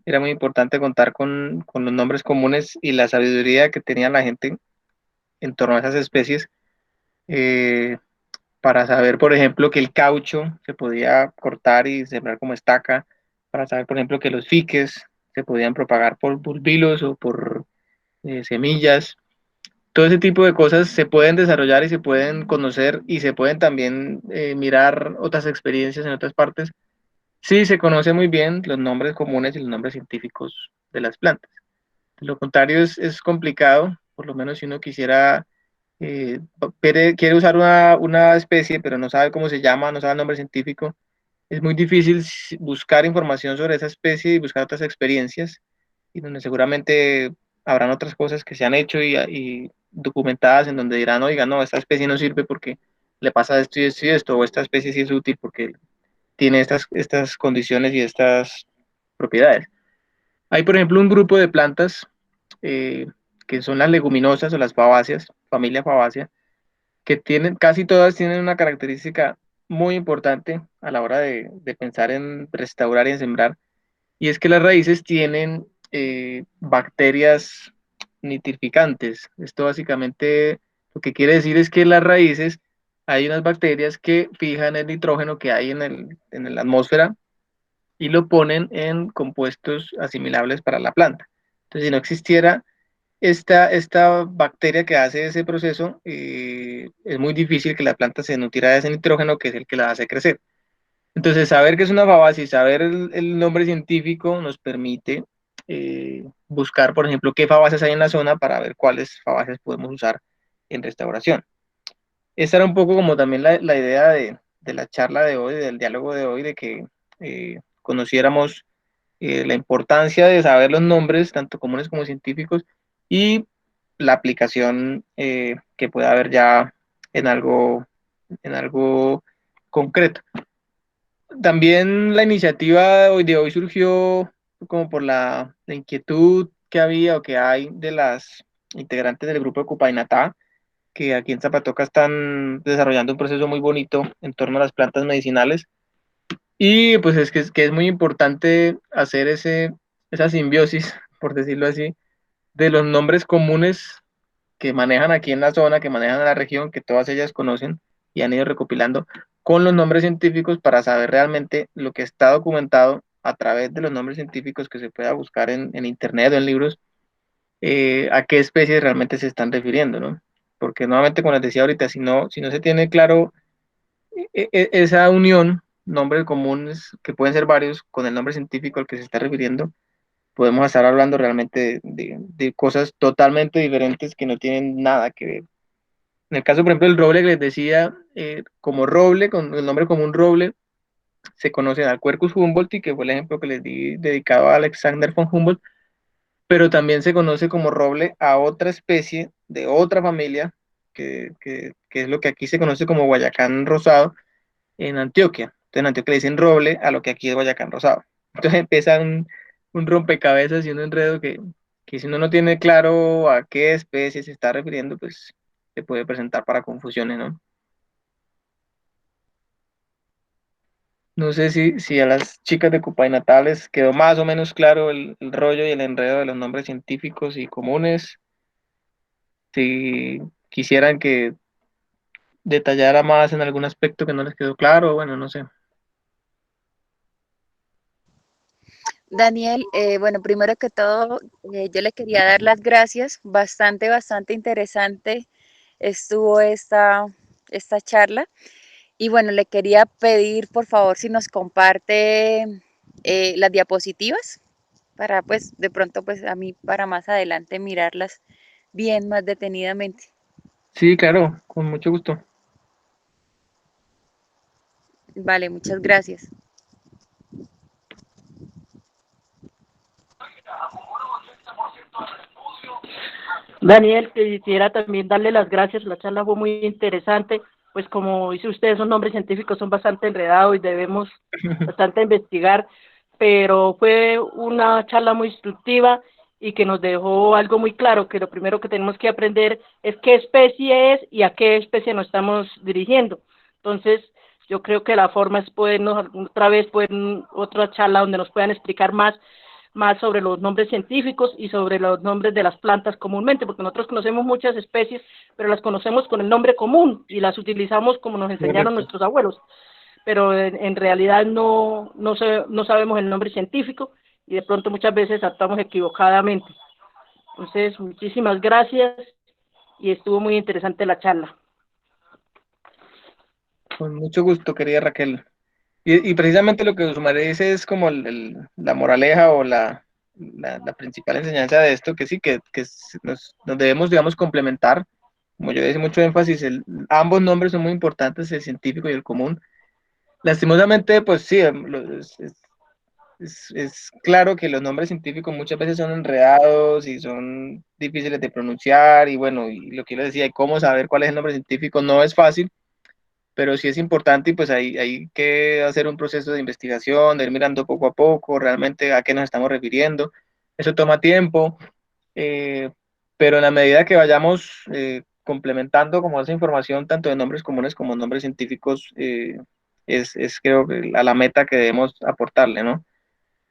era muy importante contar con los nombres comunes y la sabiduría que tenía la gente en torno a esas especies, eh, para saber, por ejemplo, que el caucho se podía cortar y sembrar como estaca, para saber, por ejemplo, que los fiques se podían propagar por bulbilos o por semillas. Todo ese tipo de cosas se pueden desarrollar y se pueden conocer y se pueden también mirar otras experiencias en otras partes. Sí, se conoce muy bien los nombres comunes y los nombres científicos de las plantas. De lo contrario, es complicado, por lo menos si uno quisiera, quiere usar una especie, pero no sabe cómo se llama, no sabe el nombre científico. Es muy difícil buscar información sobre esa especie y buscar otras experiencias, y donde seguramente habrán otras cosas que se han hecho y documentadas en donde dirán, oiga, no, esta especie no sirve porque le pasa esto y esto y esto, o esta especie sí es útil porque tiene estas condiciones y estas propiedades. Hay, por ejemplo, un grupo de plantas eh, que son las leguminosas o las fabáceas, familia fabácea, que tienen, casi todas tienen una característica muy importante a la hora de pensar en restaurar y en sembrar, y es que las raíces tienen bacterias nitrificantes. Esto básicamente lo que quiere decir es que las raíces, hay unas bacterias que fijan el nitrógeno que hay en la atmósfera y lo ponen en compuestos asimilables para la planta. Entonces, si no existiera esta bacteria que hace ese proceso, es muy difícil que la planta se nutriera de ese nitrógeno que es el que la hace crecer. Entonces, saber que es una fabácea y saber el nombre científico nos permite buscar, por ejemplo, qué fabáceas hay en la zona para ver cuáles fabáceas podemos usar en restauración. Esa era un poco como también la idea de la charla de hoy, del diálogo de hoy, de que conociéramos la importancia de saber los nombres, tanto comunes como científicos, y la aplicación que pueda haber ya en en algo concreto. También la iniciativa de hoy surgió como por la inquietud que había o que hay de las integrantes del grupo de Cupainatá, que aquí en Zapatoca están desarrollando un proceso muy bonito en torno a las plantas medicinales. Y pues que es muy importante hacer esa simbiosis, por decirlo así, de los nombres comunes que manejan aquí en la zona, que manejan en la región, que todas ellas conocen y han ido recopilando con los nombres científicos para saber realmente lo que está documentado a través de los nombres científicos que se pueda buscar en internet o en libros, a qué especies realmente se están refiriendo, ¿no? Porque nuevamente, como les decía ahorita, si no se tiene claro esa unión, nombres comunes, que pueden ser varios, con el nombre científico al que se está refiriendo, podemos estar hablando realmente de cosas totalmente diferentes que no tienen nada que ver. En el caso, por ejemplo, del roble que les decía, como roble, con el nombre común roble, se conoce al Quercus humboldti, que fue el ejemplo que les di dedicado a Alexander von Humboldt, pero también se conoce como roble a otra especie de otra familia, que es lo que aquí se conoce como Guayacán rosado, en Antioquia. Entonces en Antioquia le dicen roble a lo que aquí es Guayacán rosado. Entonces empieza un rompecabezas y un enredo que si uno no tiene claro a qué especie se está refiriendo, pues se puede presentar para confusiones, ¿no? No sé si a las chicas de Cupay Natales quedó más o menos claro el rollo y el enredo de los nombres científicos y comunes. Si quisieran que detallara más en algún aspecto que no les quedó claro, bueno, no sé. Daniel, bueno, primero que todo, yo le quería dar las gracias. Bastante interesante estuvo esta charla. Y bueno, le quería pedir, por favor, si nos comparte las diapositivas para, pues, de pronto, pues, a mí para más adelante mirarlas bien, más detenidamente. Sí, claro, con mucho gusto. Vale, muchas gracias. Daniel, quisiera también darle las gracias, la charla fue muy interesante, pues como dice usted, esos nombres científicos son bastante enredados y debemos bastante investigar, pero fue una charla muy instructiva y que nos dejó algo muy claro, que lo primero que tenemos que aprender es qué especie es y a qué especie nos estamos dirigiendo. Entonces, yo creo que la forma es podernos otra vez, otra charla donde nos puedan explicar más sobre los nombres científicos y sobre los nombres de las plantas comúnmente, porque nosotros conocemos muchas especies, pero las conocemos con el nombre común y las utilizamos como nos enseñaron Correcto. nuestros abuelos, pero en realidad no sabemos el nombre científico y de pronto muchas veces actuamos equivocadamente. Entonces, muchísimas gracias y estuvo muy interesante la charla. Con mucho gusto, querida Raquel. Y precisamente lo que Sumare dice es como la moraleja o la principal enseñanza de esto, que sí, nos debemos, digamos, complementar. Como yo decía mucho énfasis, ambos nombres son muy importantes, el científico y el común. Lastimosamente, pues sí, es claro que los nombres científicos muchas veces son enredados y son difíciles de pronunciar y bueno, y lo que yo les decía, y cómo saber cuál es el nombre científico no es fácil, pero sí es importante y pues hay que hacer un proceso de investigación, de ir mirando poco a poco realmente a qué nos estamos refiriendo. Eso toma tiempo, eh, pero en la medida que vayamos complementando como esa información, tanto de nombres comunes como nombres científicos, es creo que a la meta que debemos aportarle, ¿no?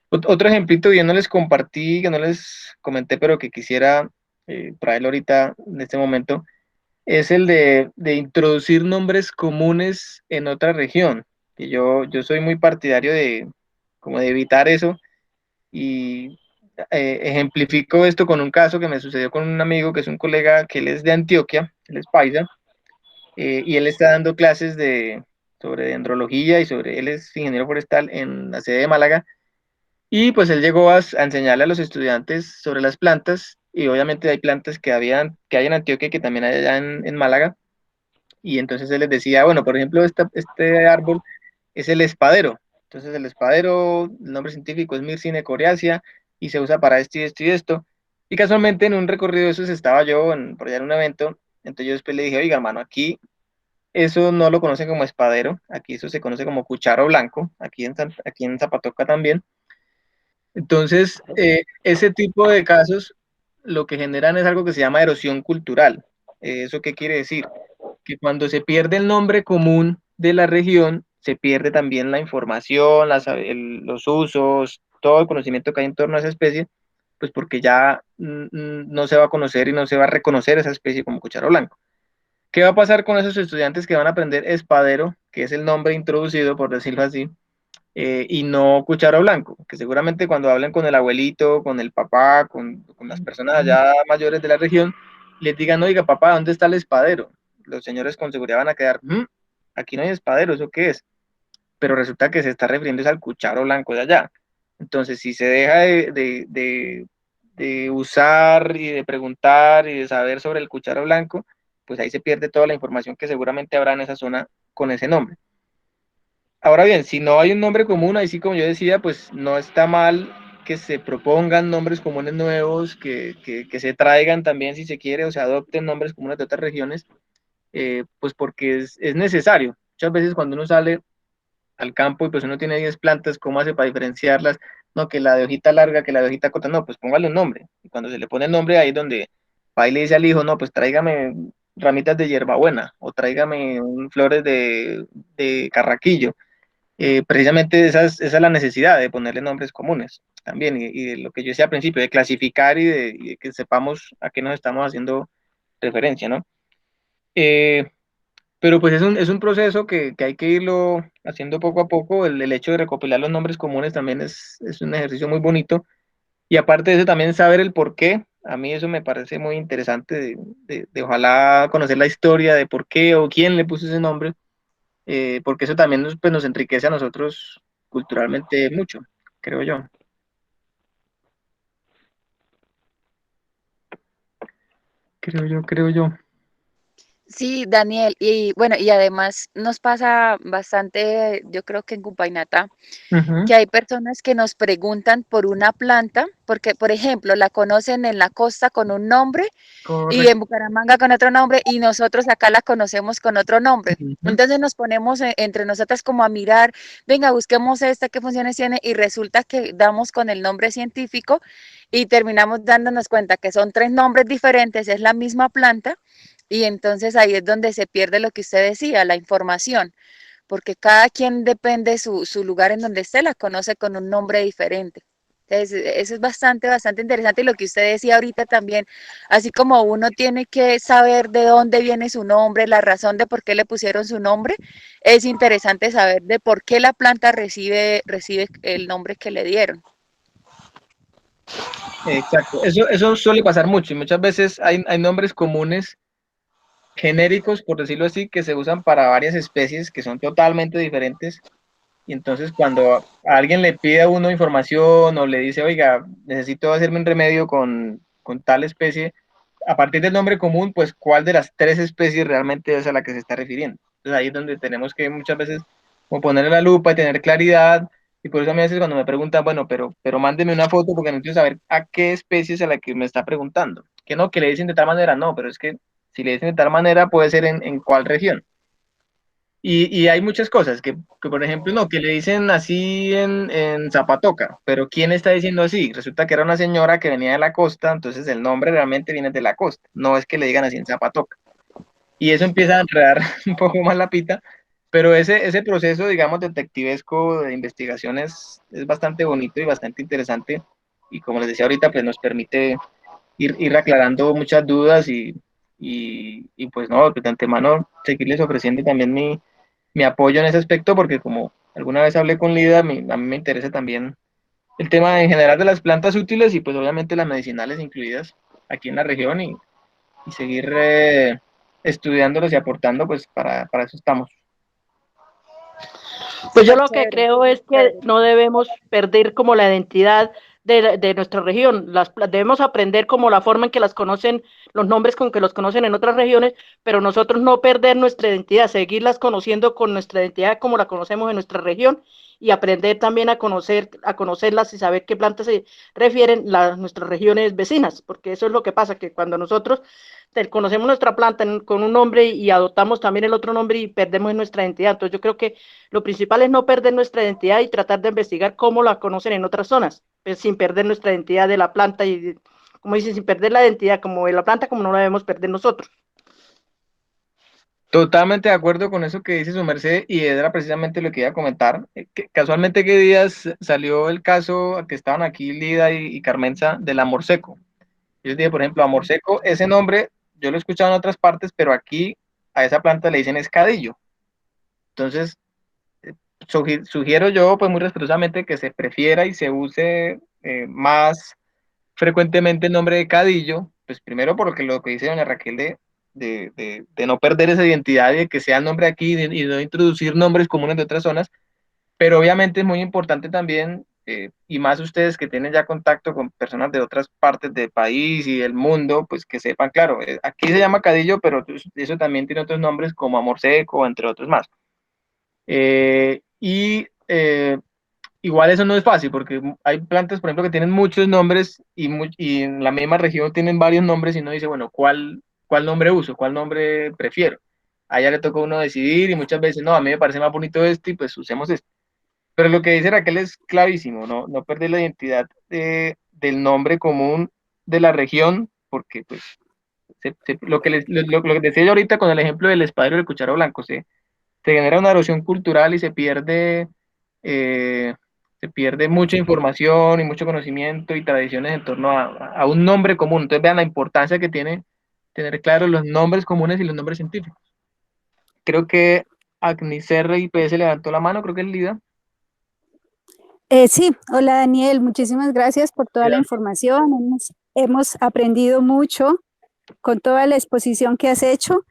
Otro ejemplito que yo no les compartí, que no les comenté, pero que quisiera traerlo ahorita en este momento, es el de introducir nombres comunes en otra región. Y yo soy muy partidario de, como de evitar eso y ejemplifico esto con un caso que me sucedió con un amigo que es un colega que él es de Antioquia, él es paisa, y él está dando clases sobre dendrología y él es ingeniero forestal en la sede de Málaga, y pues él llegó a enseñarle a los estudiantes sobre las plantas, y obviamente hay plantas que hay en Antioquia y que también hay allá en Málaga, y entonces él les decía, bueno, por ejemplo, este árbol es el espadero. Entonces el espadero, el nombre científico es Myrcine coriacea y se usa para esto y esto y esto. Y casualmente en un recorrido de esos estaba yo por allá en un evento, entonces yo después le dije, oiga, hermano, aquí eso no lo conocen como espadero, aquí eso se conoce como cucharo blanco, aquí en Zapatoca también. Entonces, ese tipo de casos lo que generan es algo que se llama erosión cultural. ¿Eso qué quiere decir? Que cuando se pierde el nombre común de la región, se pierde también la información, los usos, todo el conocimiento que hay en torno a esa especie, pues porque ya no se va a conocer y no se va a reconocer esa especie como cucharo blanco. ¿Qué va a pasar con esos estudiantes que van a aprender espadero, que es el nombre introducido, por decirlo así, y no cucharo blanco? Que seguramente cuando hablen con el abuelito, con el papá, con las personas allá mayores de la región, les digan, oiga, papá, ¿dónde está el espadero? Los señores con seguridad van a quedar, aquí no hay espadero, ¿eso qué es? Pero resulta que se está refiriendo es al cucharo blanco de allá. Entonces, si se deja de usar y de preguntar y de saber sobre el cucharo blanco, pues ahí se pierde toda la información que seguramente habrá en esa zona con ese nombre. Ahora bien, si no hay un nombre común, ahí sí, como yo decía, pues no está mal que se propongan nombres comunes nuevos, que se traigan también, si se quiere, o se adopten nombres comunes de otras regiones, pues porque es necesario. Muchas veces cuando uno sale al campo y pues uno tiene 10 plantas, ¿cómo hace para diferenciarlas? No, que la de hojita larga, que la de hojita corta, no, pues póngale un nombre. Y cuando se le pone el nombre, ahí es donde va y le dice al hijo, no, pues tráigame ramitas de hierbabuena o tráigame flores de carraquillo. Precisamente esa es la necesidad de ponerle nombres comunes también, y de lo que yo decía al principio, de clasificar y de que sepamos a qué nos estamos haciendo referencia, ¿no? Eh, pero pues es un proceso que hay que irlo haciendo poco a poco. El hecho de recopilar los nombres comunes también es un ejercicio muy bonito. Y aparte de eso, también saber el por qué. A mí eso me parece muy interesante de ojalá conocer la historia de por qué o quién le puso ese nombre, porque eso también pues, nos enriquece a nosotros culturalmente mucho, creo yo. Creo yo. Sí, Daniel, y bueno, y además nos pasa bastante, yo creo que en Cupaynata, Ujú, que hay personas que nos preguntan por una planta, porque, por ejemplo, la conocen en la costa con un nombre y en correcto. Bucaramanga con otro nombre y nosotros acá la conocemos con otro nombre. Ujú. Entonces nos ponemos entre nosotras como a mirar, venga, busquemos esta, qué funciones tiene y resulta que damos con el nombre científico y terminamos dándonos cuenta que son tres nombres diferentes, es la misma planta y entonces ahí es donde se pierde lo que usted decía, la información, porque cada quien depende su lugar en donde esté, la conoce con un nombre diferente. Entonces, eso es bastante, bastante interesante. Y lo que usted decía ahorita también, así como uno tiene que saber de dónde viene su nombre, la razón de por qué le pusieron su nombre, es interesante saber de por qué la planta recibe el nombre que le dieron. Exacto, eso suele pasar mucho y muchas veces hay nombres comunes genéricos, por decirlo así, que se usan para varias especies que son totalmente diferentes. Y entonces cuando a alguien le pide a uno información o le dice, oiga, necesito hacerme un remedio con tal especie, a partir del nombre común, pues cuál de las tres especies realmente es a la que se está refiriendo. Entonces ahí es donde tenemos que muchas veces como ponerle la lupa y tener claridad. Y por eso a mí a veces cuando me preguntan, bueno, pero mándeme una foto porque necesito saber a qué especie es a la que me está preguntando. Que no, que le dicen de tal manera, no, pero es que si le dicen de tal manera puede ser en cuál región. Y hay muchas cosas que, por ejemplo, no, que le dicen así en Zapatoca, pero ¿quién está diciendo así? Resulta que era una señora que venía de la costa, entonces el nombre realmente viene de la costa, no es que le digan así en Zapatoca. Y eso empieza a enredar un poco más la pita, pero ese proceso, digamos, detectivesco de investigación es bastante bonito y bastante interesante. Y como les decía ahorita, pues nos permite ir aclarando muchas dudas y pues no, pues de antemano seguirles ofreciendo también mi apoyo en ese aspecto, porque como alguna vez hablé con Lida, a mí me interesa también el tema en general de las plantas útiles y pues obviamente las medicinales incluidas aquí en la región y seguir estudiándolos y aportando, pues para eso estamos. Pues yo Súper lo que chévere, creo súper es que chévere. no debemos perder como la identidad de nuestra región. Debemos aprender como la forma en que las conocen, los nombres con que los conocen en otras regiones, pero nosotros no perder nuestra identidad, seguirlas conociendo con nuestra identidad como la conocemos en nuestra región y aprender también a conocerlas y saber qué plantas se refieren nuestras regiones vecinas, porque eso es lo que pasa, que cuando nosotros conocemos nuestra planta con un nombre y adoptamos también el otro nombre y perdemos nuestra identidad. Entonces yo creo que lo principal es no perder nuestra identidad y tratar de investigar cómo la conocen en otras zonas, pues, sin perder nuestra identidad de la planta y, como dicen, sin perder la identidad como de la planta, como no la debemos perder nosotros. Totalmente de acuerdo con eso que dice su merced y era precisamente lo que iba a comentar. Casualmente, ¿qué días salió el caso que estaban aquí Lida y Carmenza del amor seco? Yo les dije, por ejemplo, amor seco, ese nombre yo lo he escuchado en otras partes, pero aquí a esa planta le dicen escadillo. Entonces, sugiero yo, pues muy respetuosamente, que se prefiera y se use más frecuentemente el nombre de Cadillo, pues primero porque lo que dice doña Raquel de no perder esa identidad y de que sea el nombre aquí y de no introducir nombres comunes de otras zonas, pero obviamente es muy importante también, y más ustedes que tienen ya contacto con personas de otras partes del país y del mundo, pues que sepan, claro, aquí se llama Cadillo, pero eso también tiene otros nombres como Amor Seco, entre otros más. Y igual eso no es fácil, porque hay plantas, por ejemplo, que tienen muchos nombres y en la misma región tienen varios nombres y uno dice, bueno, ¿cuál nombre uso? ¿Cuál nombre prefiero? Allá le toca a uno decidir y muchas veces, no, a mí me parece más bonito este y pues usemos este. Pero lo que dice Raquel es clavísimo, no perder la identidad del nombre común de la región, porque pues lo que decía yo ahorita con el ejemplo del espadero y el cucharo blanco, se genera una erosión cultural y eh, se pierde mucha información y mucho conocimiento y tradiciones en torno a un nombre común. Entonces vean la importancia que tiene tener claros los nombres comunes y los nombres científicos. Creo que Agnicerre IPS levantó la mano, creo que es Lida. Sí, hola Daniel, muchísimas gracias por toda la información. Hemos aprendido mucho con toda la exposición que has hecho.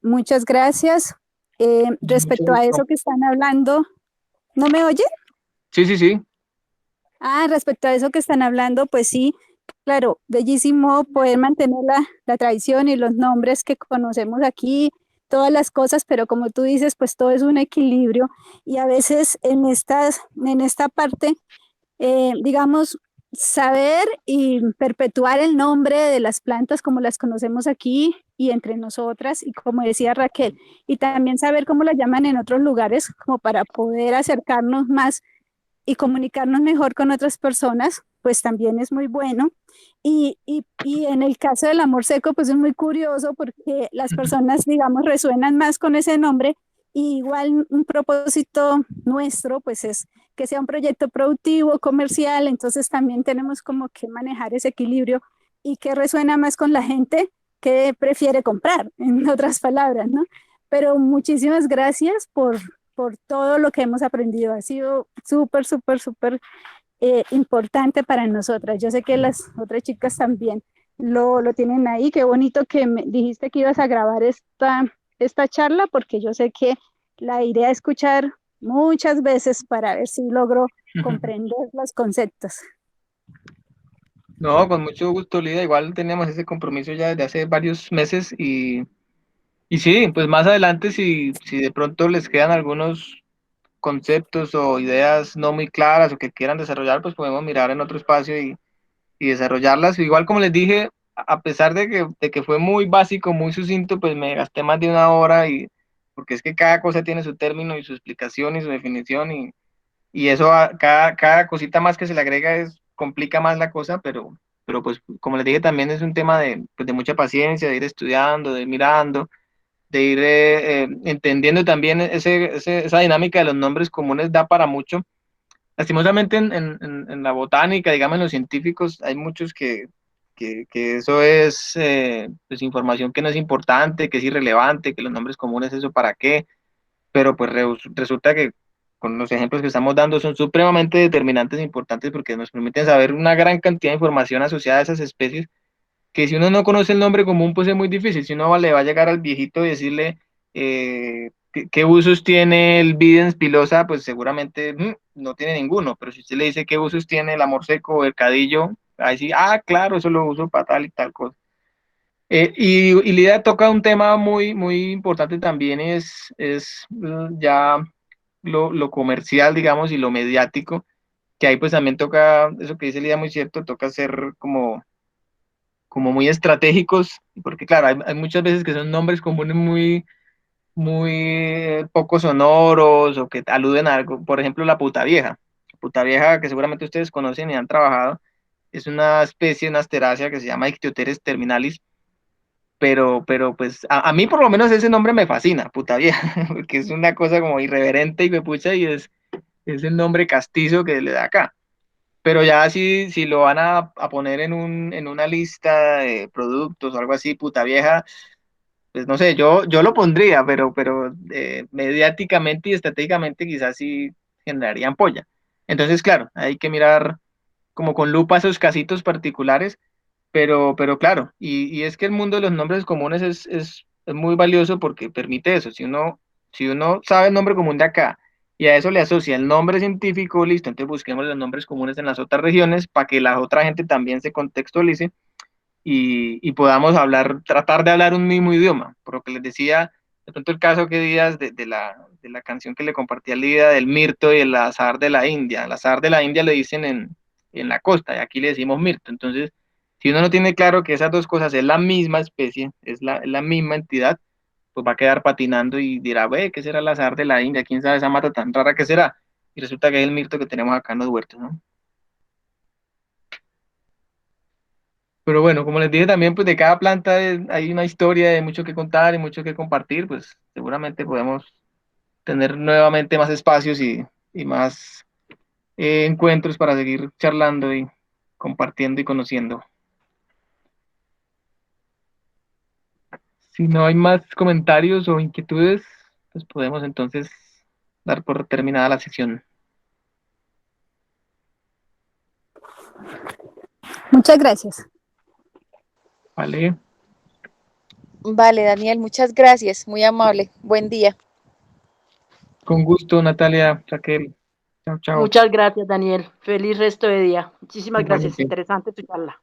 Muchas gracias. Mucho Respecto a gusto. eso que están hablando, ¿no me oye? Sí, sí, sí. Respecto a eso que están hablando, pues sí, claro, bellísimo poder mantener la tradición y los nombres que conocemos aquí, todas las cosas, pero como tú dices, pues todo es un equilibrio y a veces en esta parte, digamos, saber y perpetuar el nombre de las plantas como las conocemos aquí y entre nosotras, y como decía Raquel, y también saber cómo las llaman en otros lugares, como para poder acercarnos más y comunicarnos mejor con otras personas, pues también es muy bueno. Y en el caso del amor seco, pues es muy curioso porque las personas, digamos, resuenan más con ese nombre. Y igual un propósito nuestro, pues es que sea un proyecto productivo, comercial, entonces también tenemos como que manejar ese equilibrio y que resuena más con la gente que prefiere comprar, en otras palabras, ¿no? Pero muchísimas gracias por todo lo que hemos aprendido. Ha sido súper, súper, súper importante para nosotras. Yo sé que las otras chicas también lo tienen ahí. Qué bonito que me dijiste que ibas a grabar esta charla, porque yo sé que la iré a escuchar muchas veces para ver si logro comprender los conceptos. No, con mucho gusto, Lida. Igual teníamos ese compromiso ya desde hace varios meses y sí, pues más adelante si de pronto les quedan algunos conceptos o ideas no muy claras o que quieran desarrollar, pues podemos mirar en otro espacio y desarrollarlas. Igual como les dije, a pesar de que fue muy básico, muy sucinto, pues me gasté más de una hora y porque es que cada cosa tiene su término y su explicación y su definición y eso cada cosita más que se le agrega complica más la cosa, pero pues como les dije también es un tema pues, de mucha paciencia, de ir estudiando, de ir mirando, de ir entendiendo también esa dinámica de los nombres comunes da para mucho. Lastimosamente en la botánica, digamos en los científicos, hay muchos que eso es pues información que no es importante, que es irrelevante, que los nombres comunes, eso para qué, pero pues resulta que con los ejemplos que estamos dando son supremamente determinantes e importantes porque nos permiten saber una gran cantidad de información asociada a esas especies que si uno no conoce el nombre común, pues es muy difícil. Si uno le va a llegar al viejito y decirle qué usos tiene el Bidens pilosa, pues seguramente no tiene ninguno. Pero si usted le dice qué usos tiene el amor seco o el cadillo, ahí sí, ah, claro, eso lo uso para tal y tal cosa. Y Lidia toca un tema muy, muy importante también, ya lo comercial, digamos, y lo mediático, que ahí pues también toca, eso que dice Lidia muy cierto, toca ser como muy estratégicos, porque claro, hay muchas veces que son nombres comunes muy, muy poco sonoros o que aluden a algo, por ejemplo, la puta vieja. La puta vieja, que seguramente ustedes conocen y han trabajado, es una especie, una asterácea que se llama Ictioteres terminalis, pero pues a mí por lo menos ese nombre me fascina, puta vieja, porque es una cosa como irreverente y pucha y es el nombre castizo que le da acá. Pero ya si lo van a poner en una lista de productos o algo así, puta vieja, pues no sé, yo lo pondría, pero mediáticamente y estratégicamente quizás sí generaría ampolla. Entonces, claro, hay que mirar como con lupa esos casitos particulares, pero claro, y es que el mundo de los nombres comunes es muy valioso porque permite eso. Si uno sabe el nombre común de acá y a eso le asocia el nombre científico, listo, entonces busquemos los nombres comunes en las otras regiones para que la otra gente también se contextualice y podamos tratar de hablar un mismo idioma. Por lo que les decía, de pronto el caso que días de la canción que le compartí a Lida del mirto y el azahar de la India. El azahar de la India le dicen en la costa y aquí le decimos mirto. Entonces, si uno no tiene claro que esas dos cosas es la misma especie, es la misma entidad, pues va a quedar patinando y dirá, ve, ¿qué será el azahar de la India? ¿Quién sabe esa mata tan rara que será? Y resulta que es el mirto que tenemos acá en los huertos, ¿no? Pero bueno, como les dije también, pues de cada planta hay una historia, de mucho que contar y mucho que compartir, pues seguramente podemos tener nuevamente más espacios y más encuentros para seguir charlando y compartiendo y conociendo. Si no hay más comentarios o inquietudes, pues podemos entonces dar por terminada la sesión. Muchas gracias. ¿Vale? Vale, Daniel, muchas gracias, muy amable. Buen día. Con gusto, Natalia, Raquel. Chao, chao. Muchas gracias, Daniel. Feliz resto de día. Muchísimas gracias. Igualmente. Interesante tu charla.